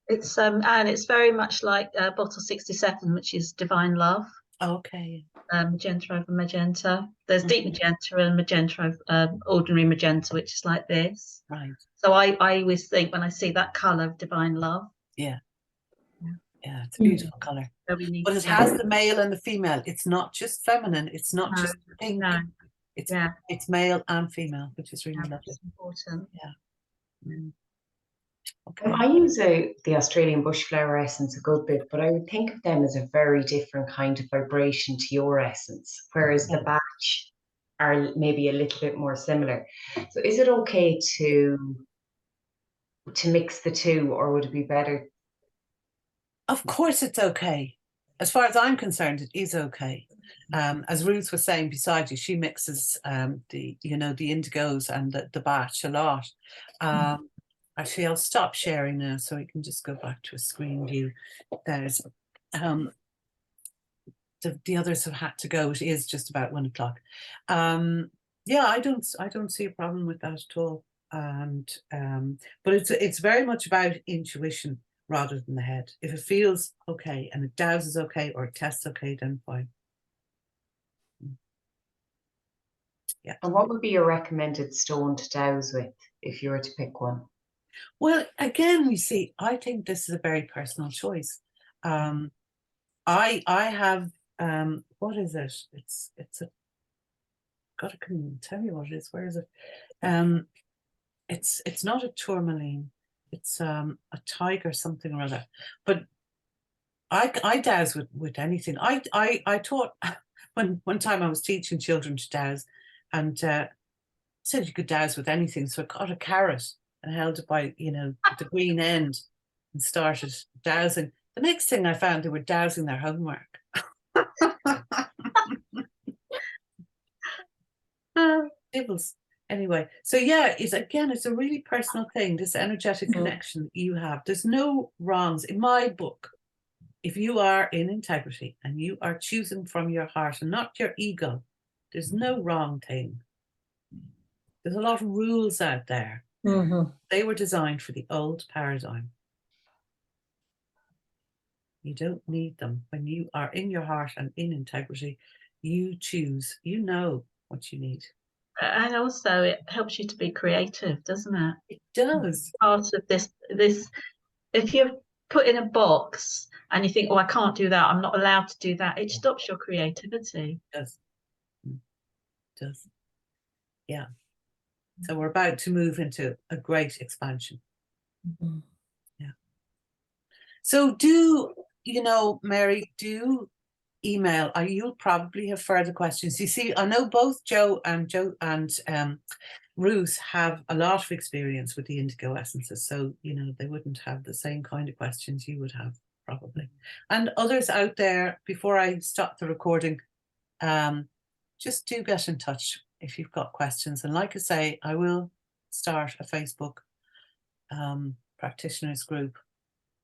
It's and it's very much like bottle 67, which is Divine Love. Okay. Magenta over magenta. There's deep magenta and magenta over ordinary magenta, which is like this. Right. So I always think when I see that color of Divine Love. Yeah, it's a beautiful color. But it has the male and the female. It's not just feminine. It's not just pink. No. It's male and female, which is really lovely. It's important. Yeah. Okay. I use the Australian bush flower essence a good bit, but I would think of them as a very different kind of vibration to your essence, whereas the batch are maybe a little bit more similar. So is it okay to mix the two, or would it be better? Of course it's okay. As far as I'm concerned, it is okay. As Ruth was saying beside you, she mixes the indigos and the batch a lot. Actually, I'll stop sharing now so we can just go back to a screen view. There's the others have had to go. It is just about 1 o'clock. Yeah, I don't see a problem with that at all. And but it's very much about intuition rather than the head. If it feels okay and it douses okay or it tests okay, then fine. Yeah. And what would be your recommended stone to douse with if you were to pick one? Well, again, you see, I think this is a very personal choice. I have what is it? It's a gotta come tell you what it is. Where is it? It's not a tourmaline. It's a tiger something or other. But I douse with anything. I taught one time I was teaching children to douse, and said you could douse with anything. So I got a carrot and held it by, you know, the green end and started dowsing. The next thing I found, they were dowsing their homework. Dibbles. Anyway, so yeah, it's again, it's a really personal thing, this energetic connection that you have. There's no wrongs in my book. If you are in integrity and you are choosing from your heart and not your ego, there's no wrong thing. There's a lot of rules out there. They were designed for the old paradigm. You don't need them. When you are in your heart and in integrity, you choose, you know what you need. And also it helps you to be creative, doesn't it? It does. Part of this, if you're put in a box and you think, oh, I can't do that, I'm not allowed to do that, it stops your creativity. It does. It does. Yeah. So we're about to move into a great expansion. Yeah. So do, you know, Mary, do email. You'll probably have further questions. You see, I know both Joe and Ruth have a lot of experience with the Indigo Essences, so you know they wouldn't have the same kind of questions you would have probably. And others out there, before I stop the recording, just do get in touch if you've got questions. And like I say, I will start a Facebook practitioners group,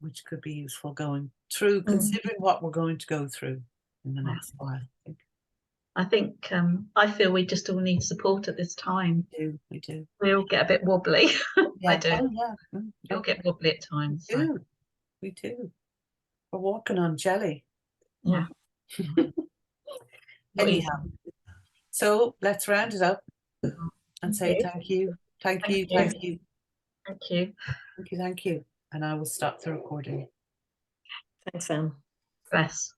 which could be useful going through, considering what we're going to go through in the next while. I think I feel we just all need support at this time. We do. We all get a bit wobbly. Yeah. I do. Oh, yeah. We all get wobbly at times. We do. We do. We're walking on jelly. Yeah. Anyhow, so let's round it up and say thank you. Thank you. Thank you. Thank you. Thank you. Thank you. And I will stop the recording. Thanks, Sam. Bless.